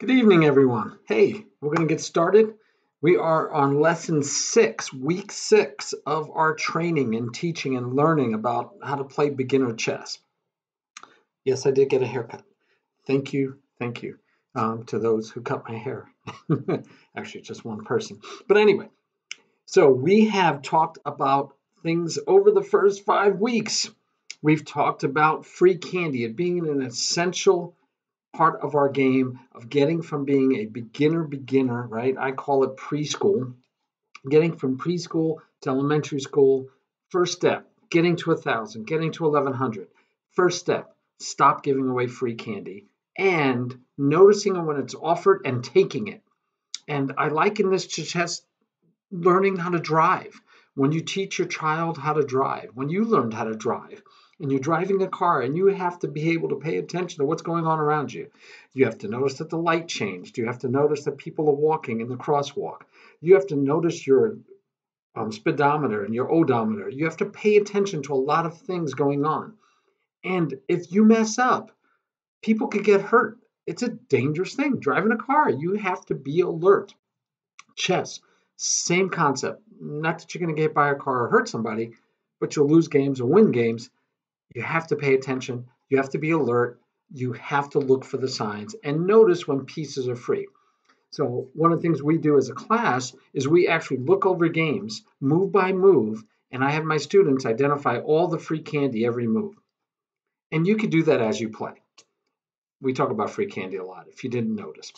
Good evening, everyone. Hey, we're going to get started. We are on lesson 6, week 6 of our training and teaching and learning about how to play beginner chess. Yes, I did get a haircut. Thank you to those who cut my hair. Actually, just one person. But anyway, so we have talked about things over the first 5 weeks. We've talked about free candy, it being an essential part of our game of getting from being a beginner, right? I call it preschool, getting from preschool to elementary school. First step, getting to 1,000, getting to 1,100. First step, stop giving away free candy and noticing when it's offered and taking it. And I liken this to just learning how to drive. When you teach your child how to drive, when you learned how to drive, and you're driving a car and you have to be able to pay attention to what's going on around you. You have to notice that the light changed. You have to notice that people are walking in the crosswalk. You have to notice your speedometer and your odometer. You have to pay attention to a lot of things going on. And if you mess up, people could get hurt. It's a dangerous thing. Driving a car, you have to be alert. Chess, same concept. Not that you're going to get by a car or hurt somebody, but you'll lose games or win games. You have to pay attention. You have to be alert. You have to look for the signs and notice when pieces are free. So one of the things we do as a class is we actually look over games move by move, and I have my students identify all the free candy every move. And you can do that as you play. We talk about free candy a lot, if you didn't notice.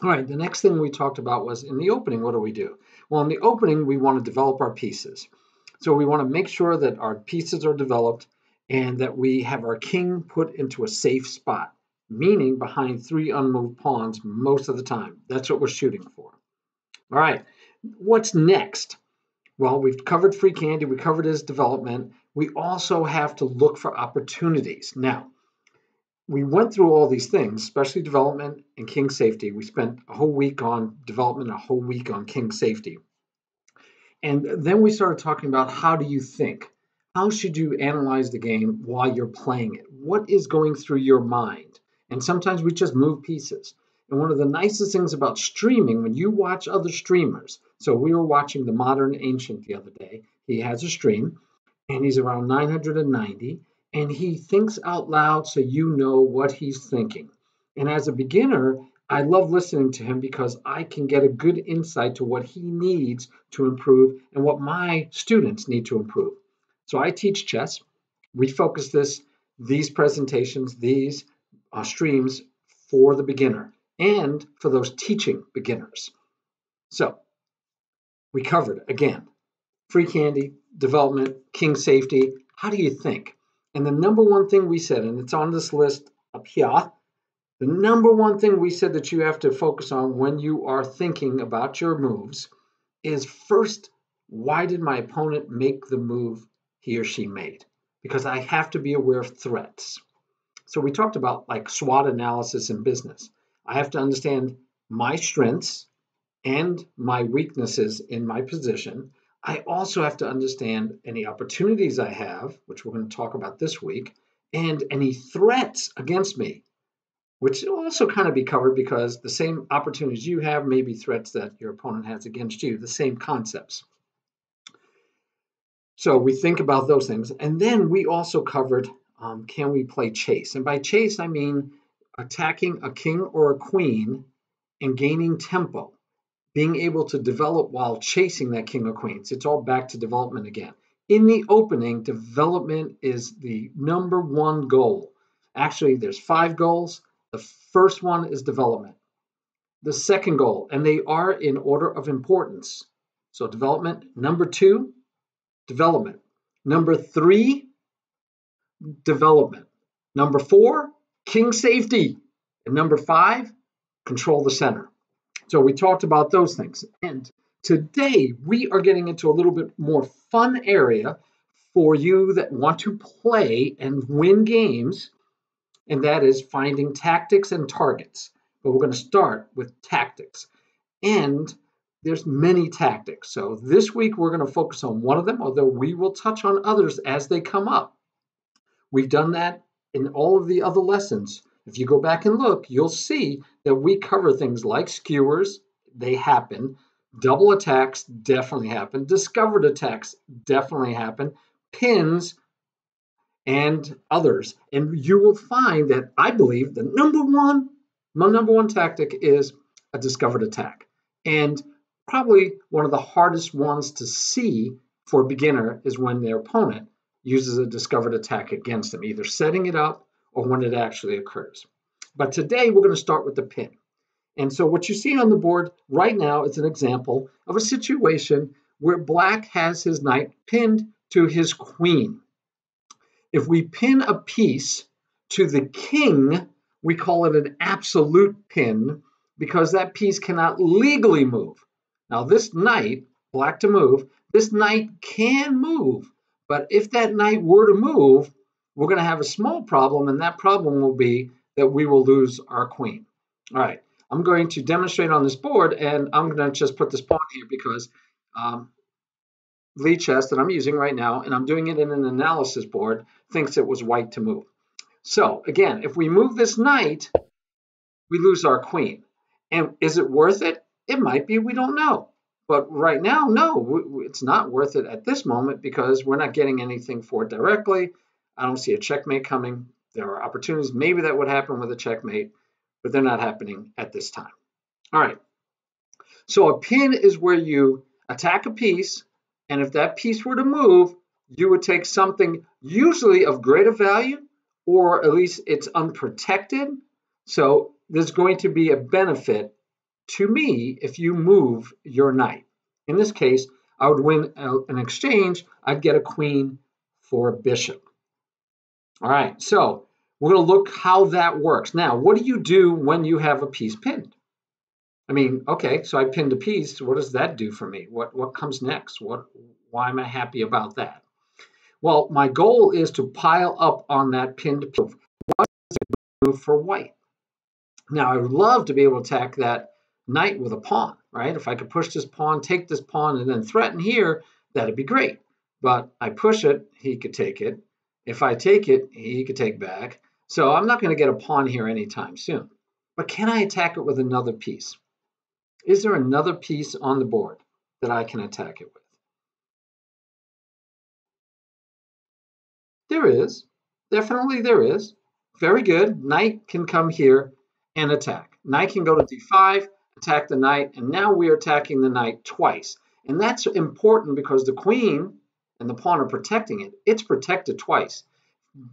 All right, the next thing we talked about was in the opening, what do? Well, in the opening, we want to develop our pieces. So we want to make sure that our pieces are developed and that we have our king put into a safe spot, meaning behind 3 unmoved pawns most of the time. That's what we're shooting for. All right, what's next? Well, we've covered free candy, we covered his development. We also have to look for opportunities. Now, we went through all these things, especially development and king safety. We spent a whole week on development, a whole week on king safety. And then we started talking about how do you think? How should you analyze the game while you're playing it? What is going through your mind? And sometimes we just move pieces. And one of the nicest things about streaming, when you watch other streamers, so we were watching The Modern Ancient the other day. He has a stream, and he's around 990, and he thinks out loud so you know what he's thinking. And as a beginner, I love listening to him because I can get a good insight to what he needs to improve and what my students need to improve. So I teach chess. We focus these presentations, these streams for the beginner and for those teaching beginners. So we covered, again, free candy, development, king safety. How do you think? And the number one thing we said, and it's on this list up here, the number one thing we said that you have to focus on when you are thinking about your moves is first, why did my opponent make the move he or she made? Because I have to be aware of threats. So we talked about like SWOT analysis in business. I have to understand my strengths and my weaknesses in my position. I also have to understand any opportunities I have, which we're going to talk about this week, and any threats against me, which will also kind of be covered because the same opportunities you have may be threats that your opponent has against you, the same concepts. So we think about those things. And then we also covered, can we play chase? And by chase, I mean attacking a king or a queen and gaining tempo, being able to develop while chasing that king or queen. So it's all back to development again. In the opening, development is the number one goal. Actually, there's 5 goals. The first one is development. The second goal, and they are in order of importance. So development, number 2, development. Number 3, development. Number 4, king safety. And number 5, control the center. So we talked about those things. And today we are getting into a little bit more fun area for you that want to play and win games, and that is finding tactics and targets. But we're going to start with tactics. And there's many tactics. So this week we're going to focus on one of them, although we will touch on others as they come up. We've done that in all of the other lessons. If you go back and look, you'll see that we cover things like skewers, they happen. Double attacks definitely happen. Discovered attacks definitely happen. Pins and others. And you will find that I believe my number one tactic is a discovered attack. And probably one of the hardest ones to see for a beginner is when their opponent uses a discovered attack against them, either setting it up or when it actually occurs. But today we're going to start with the pin. And so what you see on the board right now is an example of a situation where black has his knight pinned to his queen. If we pin a piece to the king, we call it an absolute pin because that piece cannot legally move. Now this knight, black to move, this knight can move, but if that knight were to move, we're going to have a small problem, and that problem will be that we will lose our queen. All right, I'm going to demonstrate on this board, and I'm going to just put this pawn here because Lichess that I'm using right now, and I'm doing it in an analysis board, thinks it was white to move. So again, if we move this knight, we lose our queen. And is it worth it? It might be, we don't know. But right now, no, it's not worth it at this moment because we're not getting anything for it directly. I don't see a checkmate coming. There are opportunities maybe that would happen with a checkmate, but they're not happening at this time. All right. So a pin is where you attack a piece, and if that piece were to move, you would take something usually of greater value, or at least it's unprotected. So there's going to be a benefit to me if you move your knight. In this case, I would win an exchange. I'd get a queen for a bishop. All right, so we're going to look how that works. Now, what do you do when you have a piece pinned? I mean, okay, so I pinned a piece. What does that do for me? What comes next? Why am I happy about that? Well, my goal is to pile up on that pinned piece. What does it do for white? Now, I would love to be able to attack that knight with a pawn, right? If I could push this pawn, take this pawn, and then threaten here, that'd be great. But I push it, he could take it. If I take it, he could take back. So I'm not going to get a pawn here anytime soon. But can I attack it with another piece? Is there another piece on the board that I can attack it with? There is. Definitely there is. Very good. Knight can come here and attack. Knight can go to d5, attack the knight, and now we are attacking the knight twice. And that's important because the queen and the pawn are protecting it. It's protected twice.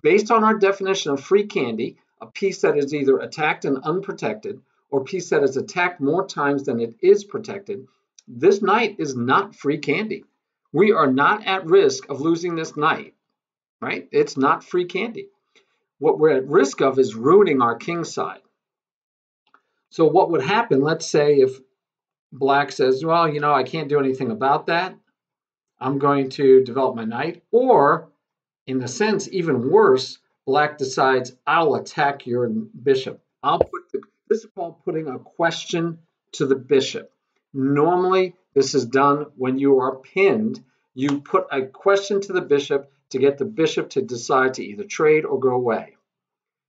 Based on our definition of free candy, a piece that is either attacked and unprotected, or a piece that is attacked more times than it is protected, this knight is not free candy. We are not at risk of losing this knight, right? It's not free candy. What we're at risk of is ruining our king side. So what would happen, let's say if black says, well, you know, I can't do anything about that. I'm going to develop my knight. Or, in a sense, even worse, black decides, I'll attack your bishop. This is called putting a question to the bishop. Normally, this is done when you are pinned. You put a question to the bishop to get the bishop to decide to either trade or go away.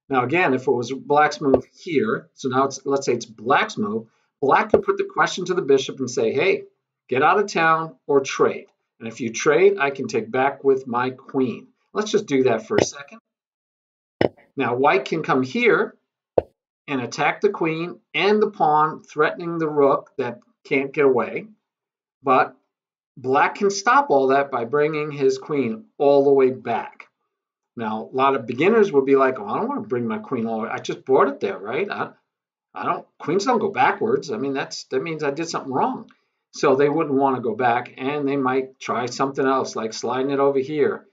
Now, again, if it was black's move here, so now let's say it's black's move, black could put the question to the bishop and say, hey, get out of town or trade. And if you trade, I can take back with my queen. Let's just do that for a second. Now, white can come here and attack the queen and the pawn, threatening the rook that can't get away. But black can stop all that by bringing his queen all the way back. Now, a lot of beginners would be like, oh, I don't want to bring my queen all the way. I just brought it there, right? Queens don't go backwards. I mean, that means I did something wrong. So they wouldn't want to go back, and they might try something else, like sliding it over here.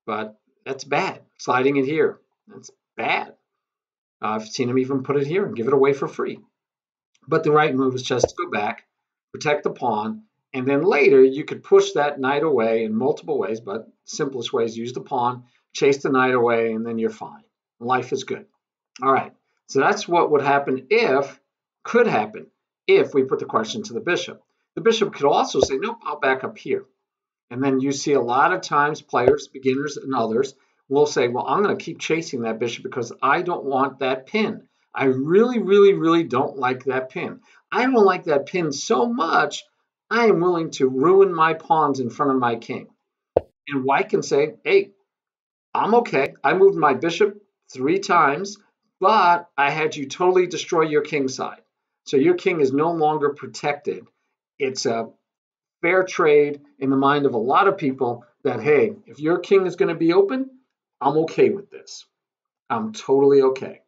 But that's bad. Sliding it here, that's bad. I've seen them even put it here and give it away for free. But the right move is just to go back, protect the pawn, and then later you could push that knight away in multiple ways, but simplest way is use the pawn, chase the knight away, and then you're fine. Life is good. All right, so that's what would happen could happen if we put the question to the bishop. The bishop could also say, nope, I'll back up here. And then you see a lot of times players, beginners and others, will say, well, I'm going to keep chasing that bishop because I don't want that pin. I really, really, really don't like that pin. I don't like that pin so much, I am willing to ruin my pawns in front of my king. And white can say, hey, I'm okay. I moved my bishop 3 times, but I had you totally destroy your king side. So your king is no longer protected. It's a fair trade in the mind of a lot of people that, hey, if your king is going to be open, I'm okay with this. I'm totally okay.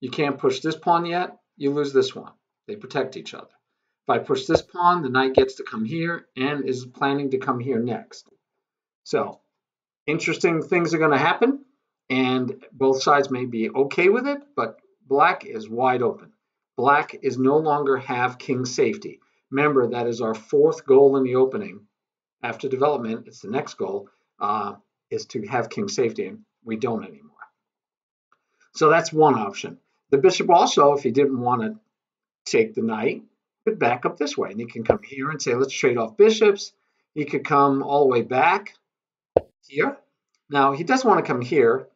You can't push this pawn yet, you lose this one. They protect each other. If I push this pawn, the knight gets to come here and is planning to come here next. So interesting things are going to happen, and both sides may be okay with it, but black is wide open. Black is no longer have king safety. Remember, that is our 4th goal in the opening. After development, it's the next goal, is to have king safety, and we don't anymore. So that's one option. The bishop also, if he didn't want to take the knight, could back up this way, and he can come here and say, let's trade off bishops. He could come all the way back here. Now, he doesn't want to come here,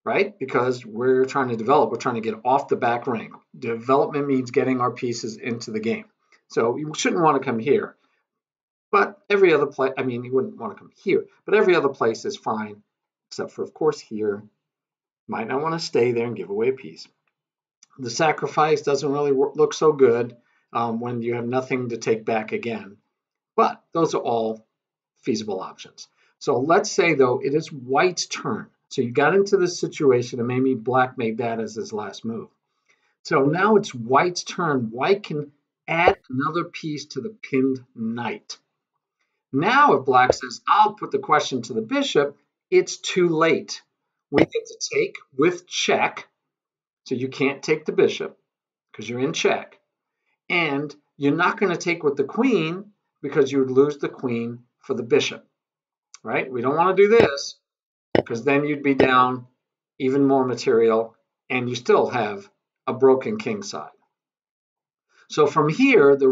right? Because we're trying to develop. We're trying to get off the back rank. Development means getting our pieces into the game. So you shouldn't want to come here. But every other place, I mean, you wouldn't want to come here. But every other place is fine, except for, of course, here. Might not want to stay there and give away a piece. The sacrifice doesn't really look so good when you have nothing to take back again. But those are all feasible options. So let's say, though, it is white's turn. So you got into this situation, and maybe black made that as his last move. So now it's white's turn. White can add another piece to the pinned knight. Now if black says, I'll put the question to the bishop, it's too late. We get to take with check. So you can't take the bishop because you're in check. And you're not going to take with the queen because you would lose the queen for the bishop, right? We don't want to do this because then you'd be down even more material and you still have a broken king side. So from here, the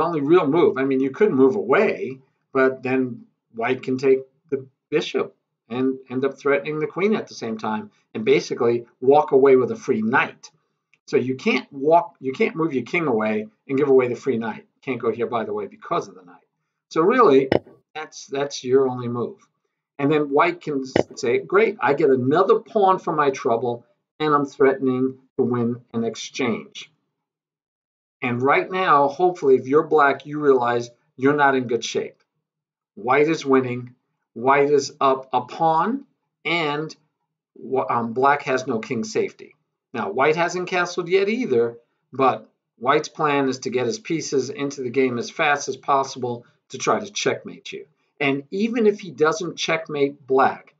only real move, I mean, you could move away, but then white can take the bishop and end up threatening the queen at the same time and basically walk away with a free knight. So you can't move your king away and give away the free knight. Can't go here, by the way, because of the knight. So really, that's your only move. And then white can say, great, I get another pawn for my trouble, and I'm threatening to win an exchange. And right now, hopefully, if you're black, you realize you're not in good shape. White is winning. White is up a pawn, and black has no king safety. Now, white hasn't castled yet either, but white's plan is to get his pieces into the game as fast as possible to try to checkmate you. And even if he doesn't checkmate black,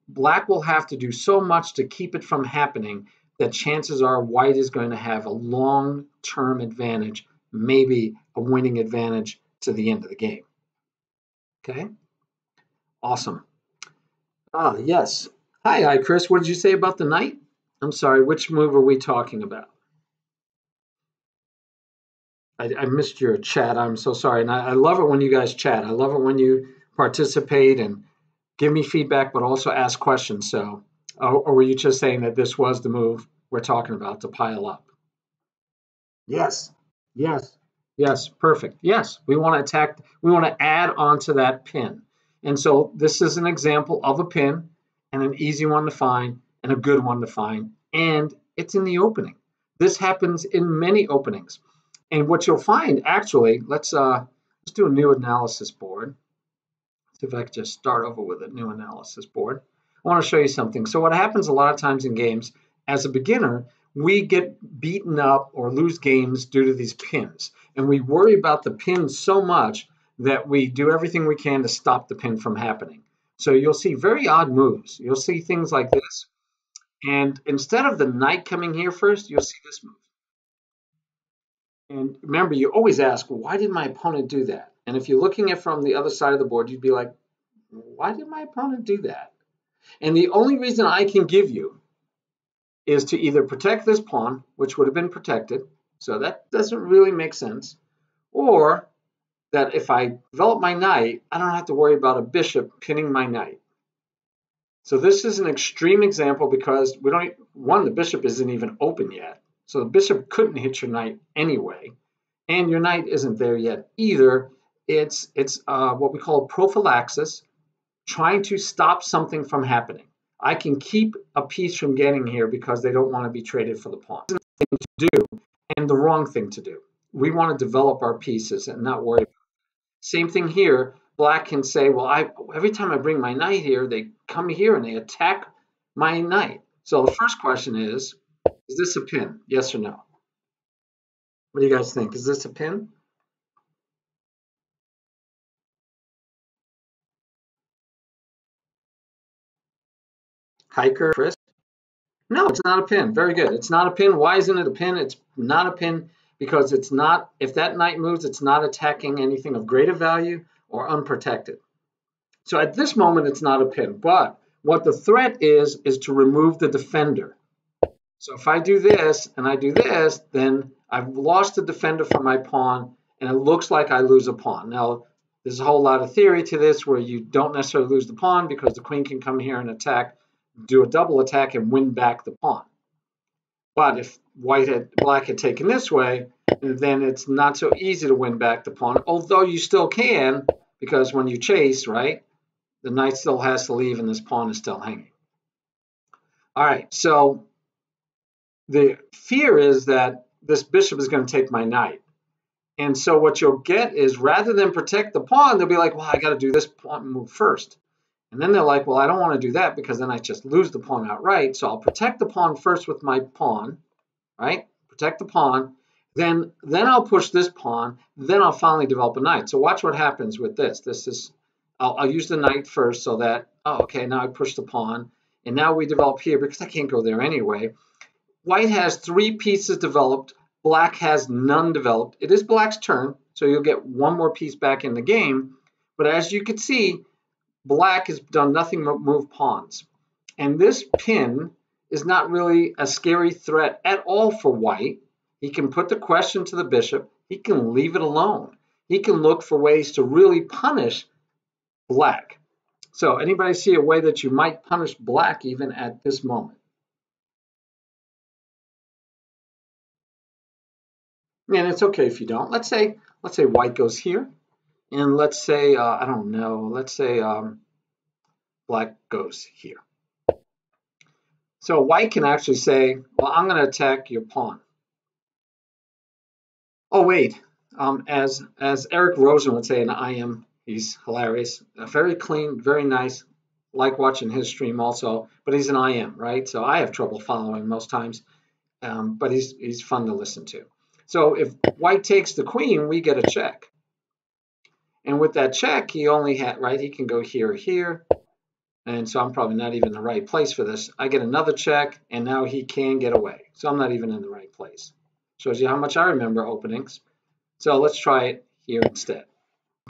black will have to do so much to keep it from happening that chances are white is going to have a long-term advantage, maybe a winning advantage to the end of the game. Okay? Awesome. Yes. Hi, Chris. What did you say about the knight? I'm sorry, which move are we talking about? I missed your chat. I'm so sorry. And I love it when you guys chat. I love it when you participate and give me feedback, but also ask questions. So, or were you just saying that this was the move we're talking about to pile up? Yes. Yes. Yes. Perfect. Yes. We want to attack, we want to add on to that pin. And so this is an example of a pin and an easy one to find and a good one to find. And it's in the opening. This happens in many openings. And what you'll find actually, let's do a new analysis board. See if I could just start over with a new analysis board. I want to show you something. So what happens a lot of times in games, as a beginner, we get beaten up or lose games due to these pins. And we worry about the pins so much that we do everything we can to stop the pin from happening. So you'll see very odd moves. You'll see things like this. And instead of the knight coming here first, you'll see this move. And remember, you always ask, why did my opponent do that? And if you're looking at from the other side of the board, you'd be like, why did my opponent do that? And the only reason I can give you is to either protect this pawn, which would have been protected, so that doesn't really make sense, or that if I develop my knight, I don't have to worry about a bishop pinning my knight. So this is an extreme example because we don't, one, the bishop isn't even open yet. So the bishop couldn't hit your knight anyway. And your knight isn't there yet either. It's what we call prophylaxis, trying to stop something from happening. I can keep a piece from getting here because they don't want to be traded for the pawn. It's the thing to do and the wrong thing to do. We want to develop our pieces and not worry. Same thing here. Black can say, well, every time I bring my knight here, they come here and they attack my knight. So the first question is this a pin? Yes or no? What do you guys think? Is this a pin? Hiker, Chris? No, it's not a pin. Very good. It's not a pin. Why isn't it a pin? It's not a pin because it's not, if that knight moves, it's not attacking anything of greater value or unprotected. So at this moment, it's not a pin. But what the threat is to remove the defender. So if I do this and I do this, then I've lost the defender from my pawn, and it looks like I lose a pawn. Now, there's a whole lot of theory to this where you don't necessarily lose the pawn because the queen can come here and attack, do a double attack, and win back the pawn. But if black had taken this way, then it's not so easy to win back the pawn, although you still can, because when you chase, right, the knight still has to leave and this pawn is still hanging. All right, so the fear is that this bishop is going to take my knight. And so what you'll get is rather than protect the pawn, they'll be like, well, I got to do this pawn move first. And then they're like, well, I don't want to do that because then I just lose the pawn outright. So I'll protect the pawn first with my pawn, right? Protect the pawn. Then I'll push this pawn. Then I'll finally develop a knight. So watch what happens with this. This is, I'll use the knight first so that, oh, okay, now I push the pawn. And now we develop here because I can't go there anyway. White has 3 pieces developed. Black has none developed. It is black's turn, so you'll get one more piece back in the game. But as you can see, black has done nothing but move pawns. And this pin is not really a scary threat at all for white. He can put the question to the bishop. He can leave it alone. He can look for ways to really punish black. So anybody see a way that you might punish black even at this moment? And it's okay if you don't. Let's say white goes here, and let's say I don't know. Let's say black goes here. So white can actually say, well, I'm going to attack your pawn. Oh wait, as Eric Rosen would say in IM, he's hilarious, very clean, very nice. Like watching his stream also, but he's an IM, right? So I have trouble following most times, but he's fun to listen to. So if white takes the queen, we get a check. And with that check, he only had, right, he can go here or here. And so I'm probably not even in the right place for this. I get another check, and now he can get away. So I'm not even in the right place. Shows you how much I remember openings. So let's try it here instead.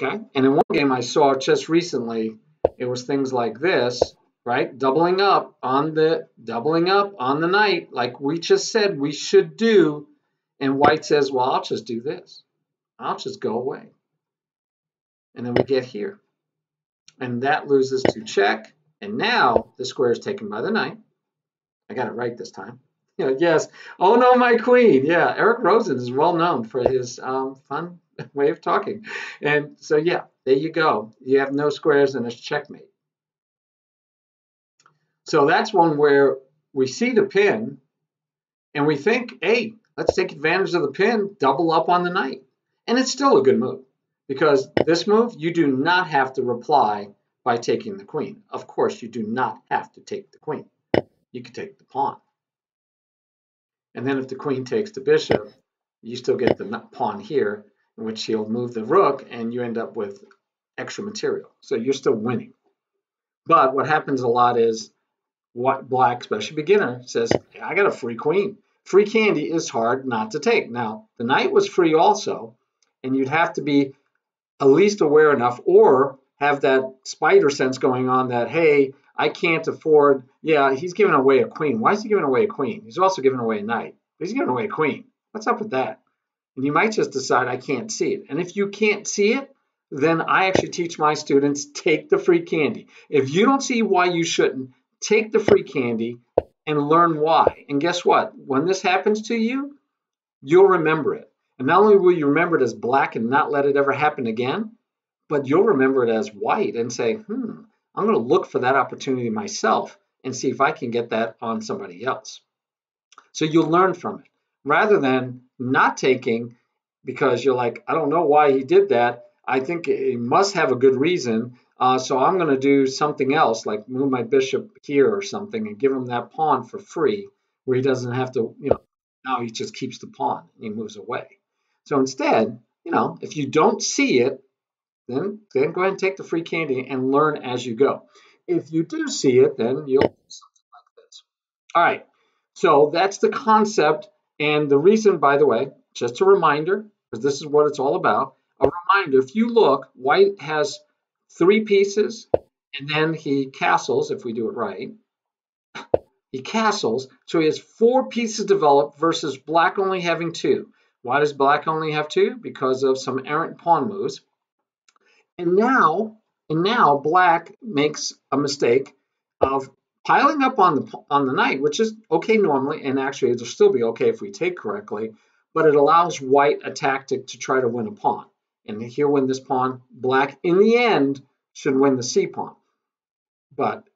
Okay? And in one game I saw just recently, it was things like this, right? Doubling up on the knight, like we just said we should do. And white says, well, I'll just do this. I'll just go away. And then we get here. And that loses to check. And now the square is taken by the knight. I got it right this time. Yes. Oh, no, my queen. Yeah, Eric Rosen is well known for his fun way of talking. And so, yeah, there you go. You have no squares and it's checkmate. So that's one where we see the pin and we think, hey, let's take advantage of the pin, double up on the knight. And it's still a good move because this move, you do not have to reply by taking the queen. Of course, you do not have to take the queen. You can take the pawn. And then if the queen takes the bishop, you still get the pawn here, in which he'll move the rook, and you end up with extra material. So you're still winning. But what happens a lot is black, especially beginner, says, I got a free queen. Free candy is hard not to take. Now, the knight was free also, and you'd have to be at least aware enough or have that spider sense going on that, hey, I can't afford, yeah, he's giving away a queen. Why is he giving away a queen? He's also giving away a knight. He's giving away a queen. What's up with that? And you might just decide, I can't see it. And if you can't see it, then I actually teach my students, take the free candy. If you don't see why you shouldn't, take the free candy and learn why. And guess what? When this happens to you, you'll remember it. And not only will you remember it as black and not let it ever happen again, but you'll remember it as white and say, I'm going to look for that opportunity myself and see if I can get that on somebody else. So you'll learn from it rather than not taking because you're like, I don't know why he did that. I think he must have a good reason. So I'm going to do something else, like move my bishop here or something and give him that pawn for free where he doesn't have to, now he just keeps the pawn and he moves away. So instead, if you don't see it, then go ahead and take the free candy and learn as you go. If you do see it, then you'll do something like this. All right, so that's the concept. And the reason, by the way, just a reminder, because this is what it's all about, a reminder, if you look, white has 3 pieces, and then he castles, if we do it right. He castles, so he has 4 pieces developed versus black only having 2. Why does black only have 2? Because of some errant pawn moves. And now black makes a mistake of piling up on the knight, which is okay normally, and actually it'll still be okay if we take correctly, but it allows white a tactic to try to win a pawn. And here win this pawn, black in the end should win the c pawn. But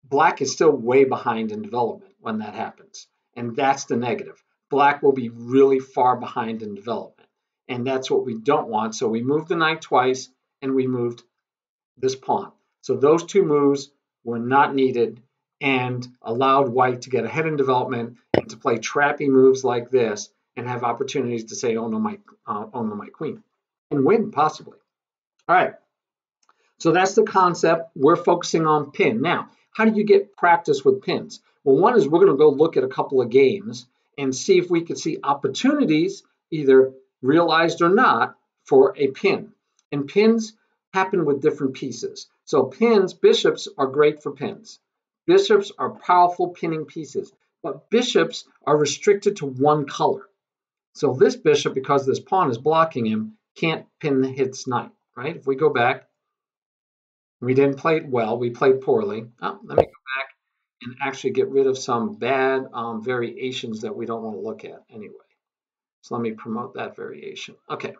black is still way behind in development when that happens. And that's the negative. Black will be really far behind in development. And that's what we don't want. So we moved the knight twice and we moved this pawn. So those 2 moves were not needed and allowed white to get ahead in development and to play trappy moves like this and have opportunities to say, oh no, my queen, and win possibly. All right. So that's the concept. We're focusing on pin. Now, how do you get practice with pins? Well, one is we're going to go look at a couple of games and see if we can see opportunities, either realized or not, for a pin. And pins happen with different pieces. So pins, bishops are great for pins. Bishops are powerful pinning pieces, but bishops are restricted to one color. So this bishop, because this pawn is blocking him, can't pin his knight, right? If we go back, we didn't play it well, we played poorly. Oh, let me go back and actually get rid of some bad variations that we don't want to look at anyway. So let me promote that variation. Okay.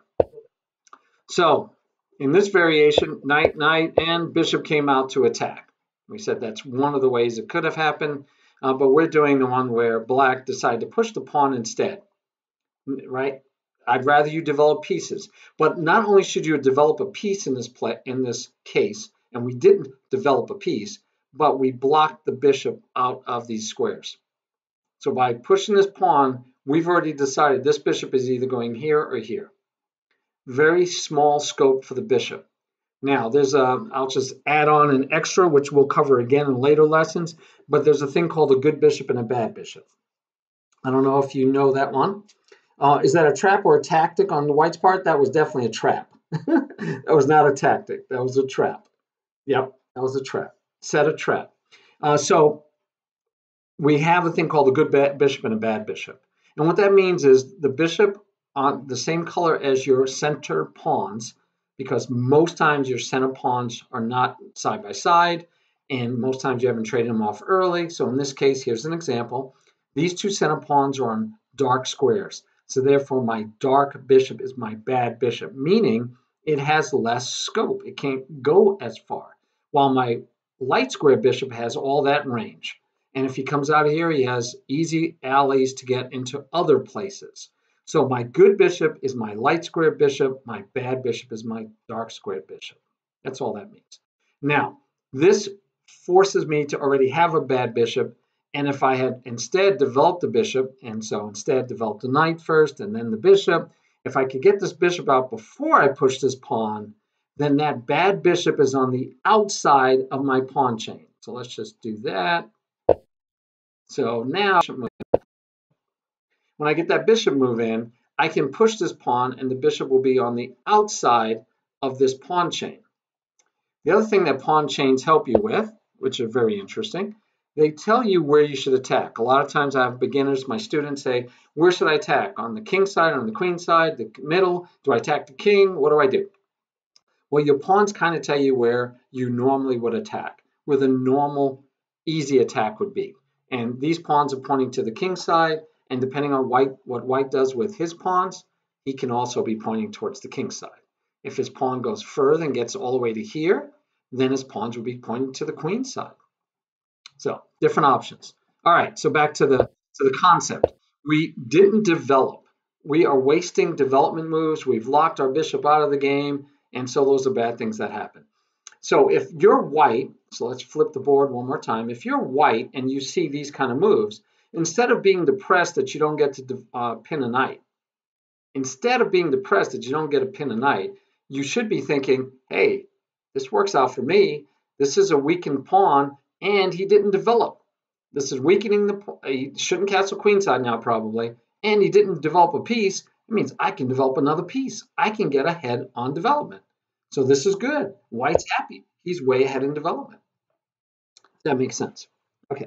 So in this variation, knight, and bishop came out to attack. We said that's one of the ways it could have happened, but we're doing the one where black decided to push the pawn instead, right? I'd rather you develop pieces, but not only should you develop a piece in this case, and we didn't develop a piece, but we blocked the bishop out of these squares. So by pushing this pawn, we've already decided this bishop is either going here or here. Very small scope for the bishop. Now, I'll just add on an extra, which we'll cover again in later lessons, but there's a thing called a good bishop and a bad bishop. I don't know if you know that one. Is that a trap or a tactic on the white's part? That was definitely a trap. That was not a tactic. That was a trap. Yep, that was a trap. Set a trap. So we have a thing called a good bishop and a bad bishop. And what that means is the bishop on the same color as your center pawns, because most times your center pawns are not side by side, and most times you haven't traded them off early. So in this case, here's an example. These 2 center pawns are on dark squares. So therefore, my dark bishop is my bad bishop, meaning it has less scope. It can't go as far, while my light square bishop has all that range. And if he comes out of here, he has easy alleys to get into other places. So my good bishop is my light square bishop. My bad bishop is my dark square bishop. That's all that means. Now, this forces me to already have a bad bishop. And if I had instead developed the bishop, and so instead developed the knight first and then the bishop, if I could get this bishop out before I push this pawn, then that bad bishop is on the outside of my pawn chain. So let's just do that. So now, when I get that bishop move in, I can push this pawn and the bishop will be on the outside of this pawn chain. The other thing that pawn chains help you with, which are very interesting, they tell you where you should attack. A lot of times I have beginners, my students say, where should I attack? On the king side, on the queen side, the middle? Do I attack the king? What do I do? Well, your pawns kind of tell you where you normally would attack, where the normal easy attack would be. And these pawns are pointing to the king side, and depending on what white does with his pawns, he can also be pointing towards the king side. If his pawn goes further and gets all the way to here, then his pawns would be pointing to the queen side. So different options. All right, so back to the concept. We didn't develop. We are wasting development moves. We've locked our bishop out of the game, and so those are bad things that happen. So if you're white, so let's flip the board one more time. If you're white and you see these kind of moves, instead of being depressed that you don't get to pin a knight, instead of being depressed that you don't get to pin a knight, you should be thinking, hey, this works out for me. This is a weakened pawn, and he didn't develop. This is weakening the, he shouldn't castle queenside now probably, and he didn't develop a piece. It means I can develop another piece. I can get ahead on development. So this is good. White's happy. He's way ahead in development. That makes sense. Okay,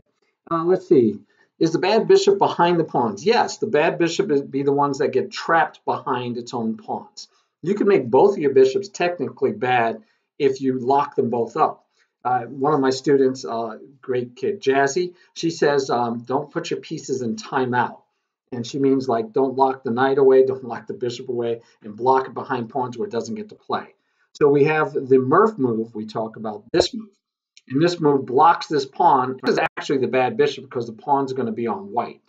let's see. Is the bad bishop behind the pawns? Yes, the bad bishop would be the ones that get trapped behind its own pawns. You can make both of your bishops technically bad if you lock them both up. One of my students, great kid, Jazzy, she says, don't put your pieces in timeout. And she means like don't lock the knight away, don't lock the bishop away, and block it behind pawns where it doesn't get to play. So we have the Murph move, we talk about this move. And this move blocks this pawn. This is actually the bad bishop because the pawn's going to be on white.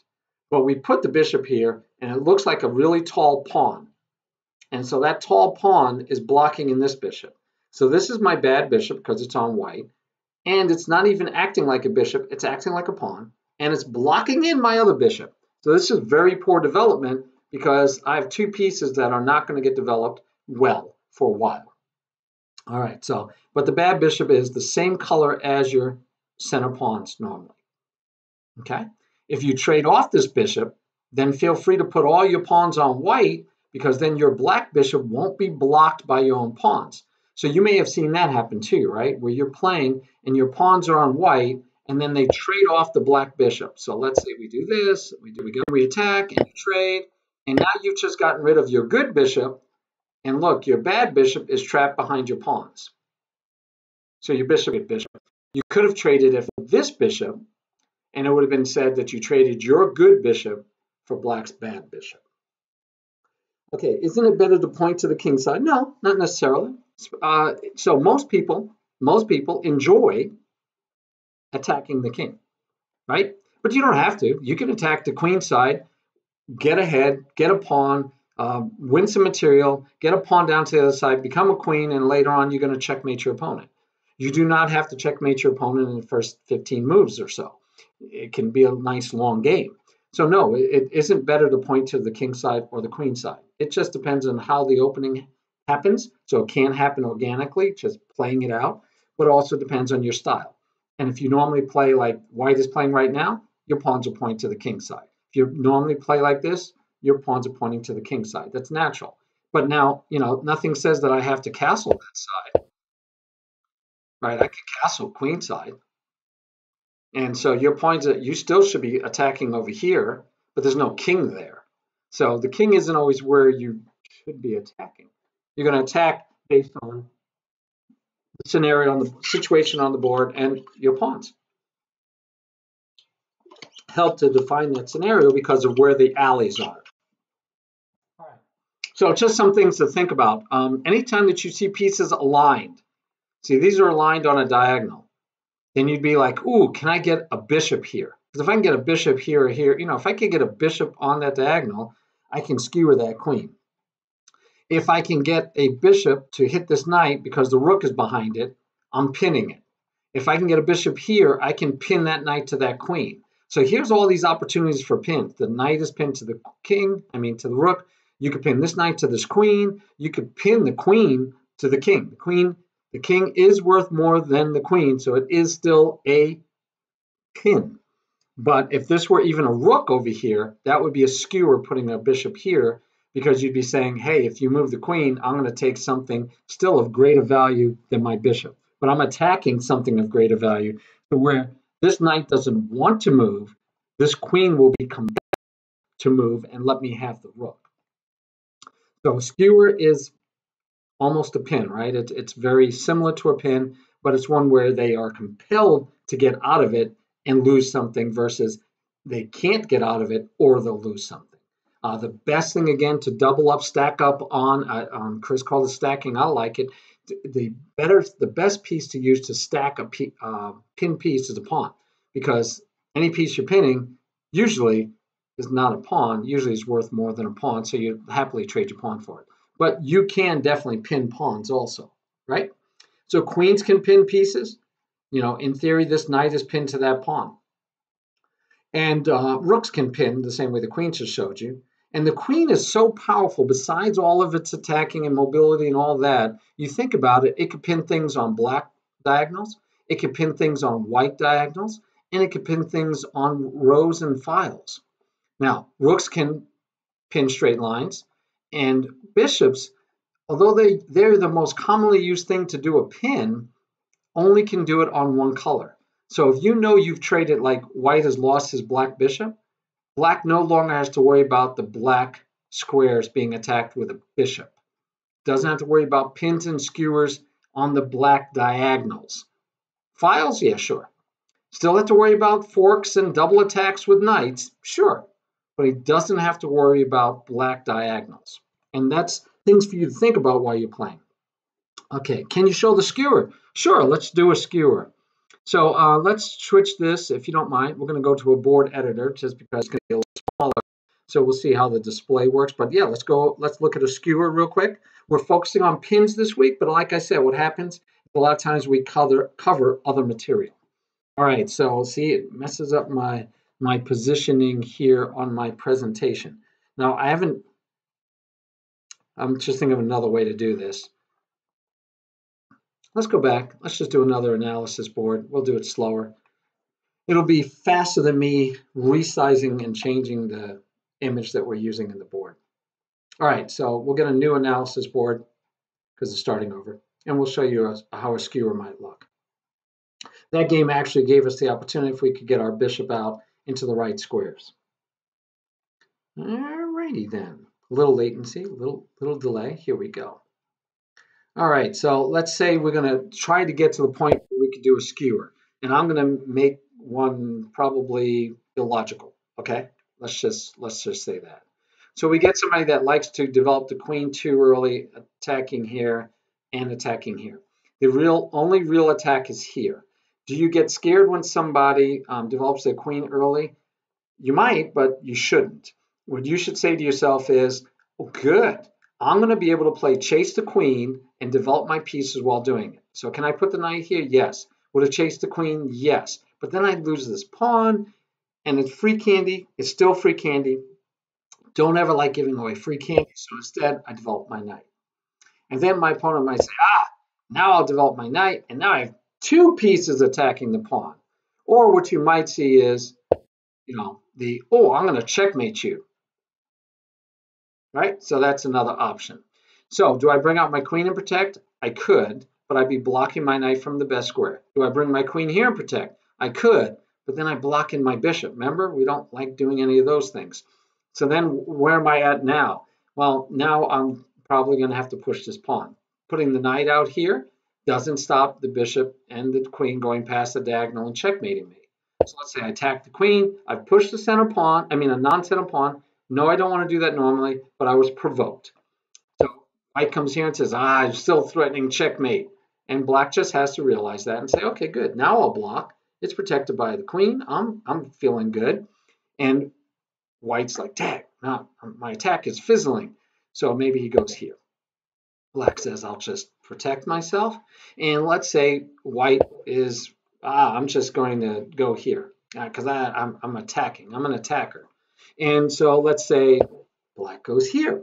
But we put the bishop here, and it looks like a really tall pawn. And so that tall pawn is blocking in this bishop. So this is my bad bishop because it's on white. And it's not even acting like a bishop. It's acting like a pawn. And it's blocking in my other bishop. So this is very poor development because I have two pieces that are not going to get developed well for a while. All right, so, but the bad bishop is the same color as your center pawns normally. Okay? If you trade off this bishop, then feel free to put all your pawns on white because then your black bishop won't be blocked by your own pawns. So you may have seen that happen too, right? Where you're playing and your pawns are on white and then they trade off the black bishop. So let's say we do this, we attack and you trade, and now you've just gotten rid of your good bishop. And look, your bad bishop is trapped behind your pawns. So your bishop. You could have traded it for this bishop, and it would have been said that you traded your good bishop for black's bad bishop. Okay, isn't it better to point to the king side? No, not necessarily. So most people enjoy attacking the king, right? But you don't have to. You can attack the queen side, get ahead, get a pawn, win some material, get a pawn down to the other side, become a queen, and later on you're going to checkmate your opponent. You do not have to checkmate your opponent in the first 15 moves or so. It can be a nice long game. So no, it isn't better to point to the king side or the queen side. It just depends on how the opening happens. So it can happen organically, just playing it out, but also depends on your style. And if you normally play like white is playing right now, your pawns will point to the king side. If you normally play like this, your pawns are pointing to the king side. That's natural. But now, nothing says that I have to castle that side. Right? I can castle queen side. And so your point is that you still should be attacking over here, but there's no king there. So the king isn't always where you should be attacking. You're going to attack based on the scenario, on the situation on the board, and your pawns. Help to define that scenario because of where the alleys are. All right. So just some things to think about. Anytime that you see pieces aligned, see these are aligned on a diagonal, then you'd be like, ooh, can I get a bishop here? Because if I can get a bishop here or here, if I can get a bishop on that diagonal, I can skewer that queen. If I can get a bishop to hit this knight because the rook is behind it, I'm pinning it. If I can get a bishop here, I can pin that knight to that queen. So here's all these opportunities for pins. The knight is pinned to the to the rook. You could pin this knight to this queen. You could pin the queen to the king. The king is worth more than the queen, so it is still a pin. But if this were even a rook over here, that would be a skewer putting a bishop here because you'd be saying, hey, if you move the queen, I'm going to take something still of greater value than my bishop. But I'm attacking something of greater value. So where this knight doesn't want to move, this queen will be compelled to move and let me have the rook. So a skewer is almost a pin, right? It's very similar to a pin, but it's one where they are compelled to get out of it and lose something versus they can't get out of it or they'll lose something. The best thing, again, to double up, stack up on, Chris called it stacking, I like it. The best piece to use to stack a pin piece is a pawn, because any piece you're pinning usually is not a pawn, usually is worth more than a pawn, so you happily trade your pawn for it. But you can definitely pin pawns also, right? So queens can pin pieces. In theory, this knight is pinned to that pawn. And rooks can pin the same way the queen just showed you. And the queen is so powerful, besides all of its attacking and mobility and all that, you think about it, it could pin things on black diagonals, it could pin things on white diagonals, and it could pin things on rows and files. Now, rooks can pin straight lines, and bishops, although they're the most commonly used thing to do a pin, only can do it on one color. So if you've traded, like white has lost his black bishop, black no longer has to worry about the black squares being attacked with a bishop. Doesn't have to worry about pins and skewers on the black diagonals. Files, yeah, sure. Still have to worry about forks and double attacks with knights, sure. But he doesn't have to worry about black diagonals. And that's things for you to think about while you're playing. Okay, can you show the skewer? Sure, let's do a skewer. So let's switch this, if you don't mind. We're going to go to a board editor just because it's going to be a little smaller. So we'll see how the display works. But yeah, let's look at a skewer real quick. We're focusing on pins this week, but like I said, what happens, a lot of times we cover other material. All right, so see, it messes up my positioning here on my presentation. Now, I'm just thinking of another way to do this. Let's go back. Let's just do another analysis board. We'll do it slower. It'll be faster than me resizing and changing the image that we're using in the board. All right, so we'll get a new analysis board because it's starting over, and we'll show you how a skewer might look. That game actually gave us the opportunity if we could get our bishop out into the right squares. All righty then. A little latency, a little delay. Here we go. All right, so let's say we're going to try to get to the point where we could do a skewer. And I'm going to make one probably illogical, okay? Let's just say that. So we get somebody that likes to develop the queen too early, attacking here and attacking here. The only real attack is here. Do you get scared when somebody develops their queen early? You might, but you shouldn't. What you should say to yourself is, oh, good. I'm going to be able to play chase the queen and develop my pieces while doing it. So can I put the knight here? Yes. Would have chased the queen? Yes. But then I'd lose this pawn, and it's free candy. It's still free candy. Don't ever like giving away free candy, so instead I develop my knight. And then my opponent might say, now I'll develop my knight, and now I have two pieces attacking the pawn. Or what you might see is, I'm going to checkmate you. Right? So that's another option. So do I bring out my queen and protect? I could, but I'd be blocking my knight from the best square. Do I bring my queen here and protect? I could, but then I block in my bishop. Remember, we don't like doing any of those things. So then where am I at now? Well, now I'm probably going to have to push this pawn. Putting the knight out here doesn't stop the bishop and the queen going past the diagonal and checkmating me. So let's say I attack the queen. I've pushed the a non-center pawn. No, I don't want to do that normally, but I was provoked. So white comes here and says, I'm still threatening checkmate. And black just has to realize that and say, okay, good. Now I'll block. It's protected by the queen. I'm feeling good. And white's like, dang, my attack is fizzling. So maybe he goes here. Black says, I'll just protect myself. And let's say white is, I'm just going to go here because I'm attacking. I'm an attacker. And so let's say black goes here.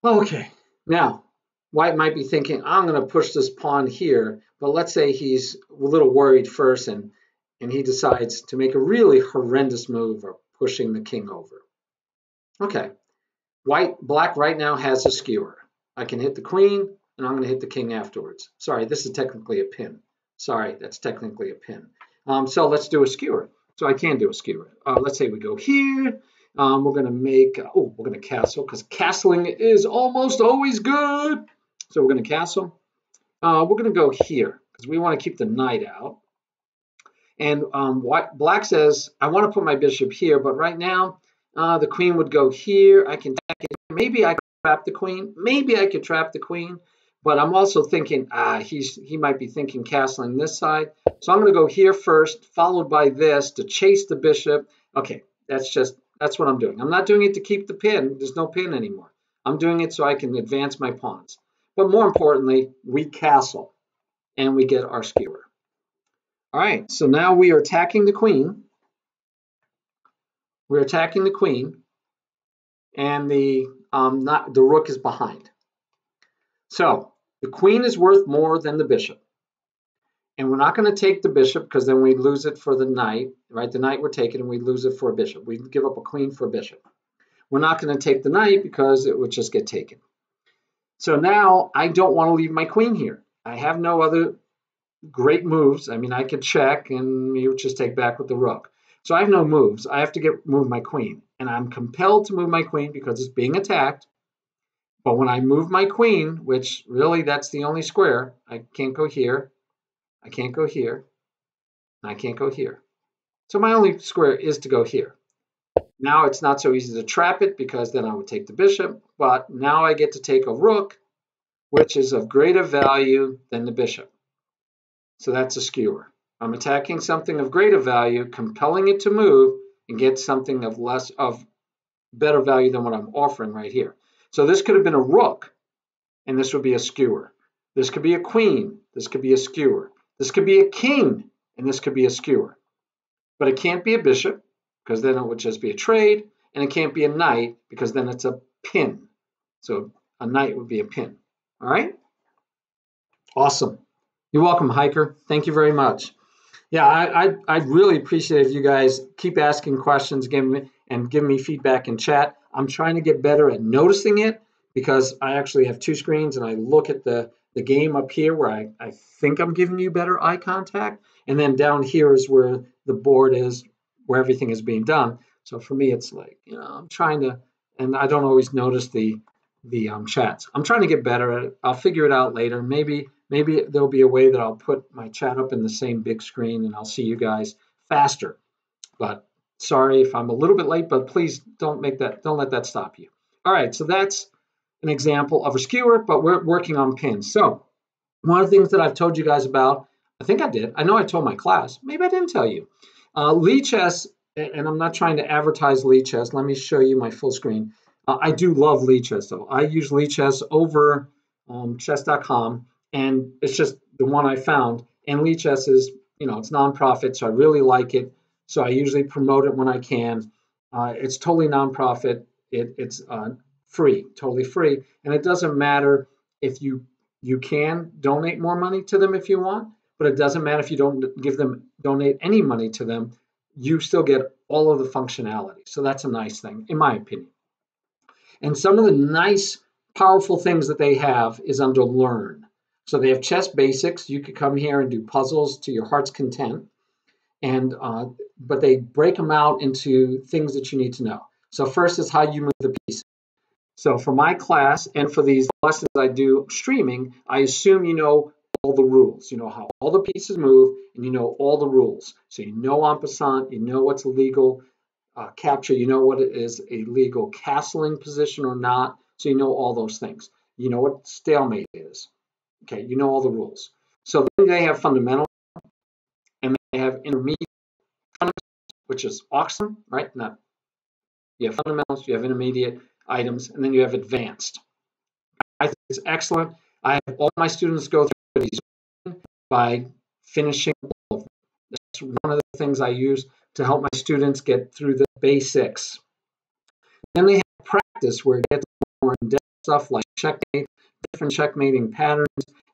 Okay, now white might be thinking, I'm going to push this pawn here, but let's say he's a little worried first and he decides to make a really horrendous move of pushing the king over. Okay, black right now has a skewer. I can hit the queen and I'm going to hit the king afterwards. Sorry, this is technically a pin. Sorry, that's technically a pin. So let's do a skewer. So I can do a skewer. Let's say we go here. We're going to castle because castling is almost always good. So we're going to castle. We're going to go here because we want to keep the knight out. And black says, I want to put my bishop here, but right now the queen would go here. I can attack it. Maybe I could trap the queen. Maybe I could trap the queen. But I'm also thinking, he might be thinking castling this side. So I'm going to go here first, followed by this to chase the bishop. Okay, that's what I'm doing. I'm not doing it to keep the pin. There's no pin anymore. I'm doing it so I can advance my pawns. But more importantly, we castle and we get our skewer. All right, so now we are attacking the queen. We're attacking the queen, and the rook is behind. So the queen is worth more than the bishop. And we're not going to take the bishop because then we lose it for the knight, right? The knight we're taking and we lose it for a bishop. We give up a queen for a bishop. We're not going to take the knight because it would just get taken. So now I don't want to leave my queen here. I have no other great moves. I mean, I could check and you would just take back with the rook. So I have no moves. I have to move my queen. And I'm compelled to move my queen because it's being attacked. But when I move my queen, which really that's the only square, I can't go here. I can't go here. And I can't go here. So my only square is to go here. Now it's not so easy to trap it because then I would take the bishop. But now I get to take a rook, which is of greater value than the bishop. So that's a skewer. I'm attacking something of greater value, compelling it to move, and get something of better value than what I'm offering right here. So this could have been a rook, and this would be a skewer. This could be a queen. This could be a skewer. This could be a king, and this could be a skewer. But it can't be a bishop, because then it would just be a trade, and it can't be a knight, because then it's a pin. So a knight would be a pin. All right? Awesome. You're welcome, Hiker. Thank you very much. Yeah, I'd really appreciate if you guys keep asking questions, give me feedback in chat. I'm trying to get better at noticing it because I actually have two screens and I look at the game up here where I think I'm giving you better eye contact. And then down here is where the board is, where everything is being done. So for me, it's like, I'm trying to, and I don't always notice the chats. I'm trying to get better at it. I'll figure it out later. Maybe there'll be a way that I'll put my chat up in the same big screen and I'll see you guys faster. But sorry if I'm a little bit late, but please don't let that stop you. All right, so that's an example of a skewer, but we're working on pins. So one of the things that I've told you guys about, I think I did. I know I told my class. Maybe I didn't tell you. Lichess, and I'm not trying to advertise Lichess. Let me show you my full screen. I do love Lichess, though. I use Lichess over chess.com, and it's just the one I found. And Lichess is, it's nonprofit, so I really like it. So I usually promote it when I can. It's totally nonprofit. It's free, totally free. And it doesn't matter if you can donate more money to them if you want, but it doesn't matter if you don't donate any money to them. You still get all of the functionality. So that's a nice thing, in my opinion. And some of the nice, powerful things that they have is under Learn. So they have chess basics. You could come here and do puzzles to your heart's content. And but they break them out into things that you need to know. So first is how you move the pieces. So for my class and for these lessons I do streaming, I assume you know all the rules. You know how all the pieces move, and you know all the rules. So you know en passant, you know what's a legal capture, you know what it is a legal castling position or not. So you know all those things. You know what stalemate is. Okay, you know all the rules. So then they have fundamental, and they have intermediate, which is awesome, right? Not you have fundamentals, you have intermediate items, and then you have advanced. I think it's excellent. I have all my students go through these by finishing all of them. That's one of the things I use to help my students get through the basics. Then they have practice where it gets more in-depth stuff like checkmate, different checkmating patterns,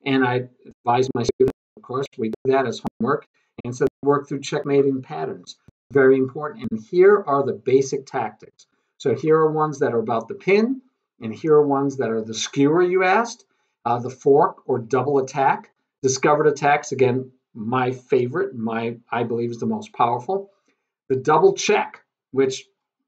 and I advise my students, of course, we do that as homework, and so they work through checkmating patterns. Very important. And here are the basic tactics. So here are ones that are about the pin, and here are ones that are the skewer you asked, the fork or double attack. Discovered attacks, again, my favorite, I believe is the most powerful. The double check, which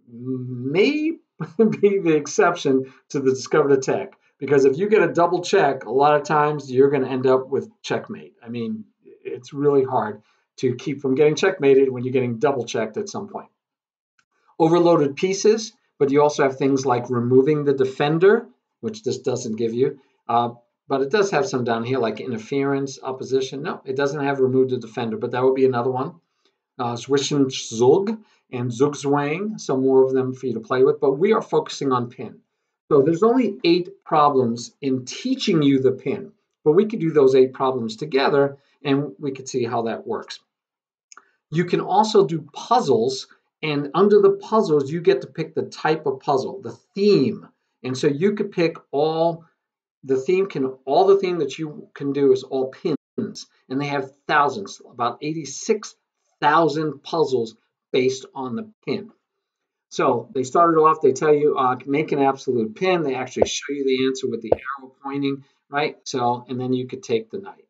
may be the exception to the discovered attack. Because if you get a double check, a lot of times you're going to end up with checkmate. I mean, it's really hard to keep from getting checkmated when you're getting double checked at some point. Overloaded pieces, but you also have things like removing the defender, which this doesn't give you. But it does have some down here like interference, opposition. No, it doesn't have remove the defender, but that would be another one. Zwischenzug and Zugzwang, so more of them for you to play with, but we are focusing on pin. So there's only 8 problems in teaching you the pin, but we could do those 8 problems together and we could see how that works. You can also do puzzles, and under the puzzles, you get to pick the type of puzzle, the theme. And so you could pick all the theme that you can do is all pins, and they have thousands, about 86,000 puzzles based on the pin. So they started off, they tell you make an absolute pin. They actually show you the answer with the arrow pointing, right? So, and then you could take the knight.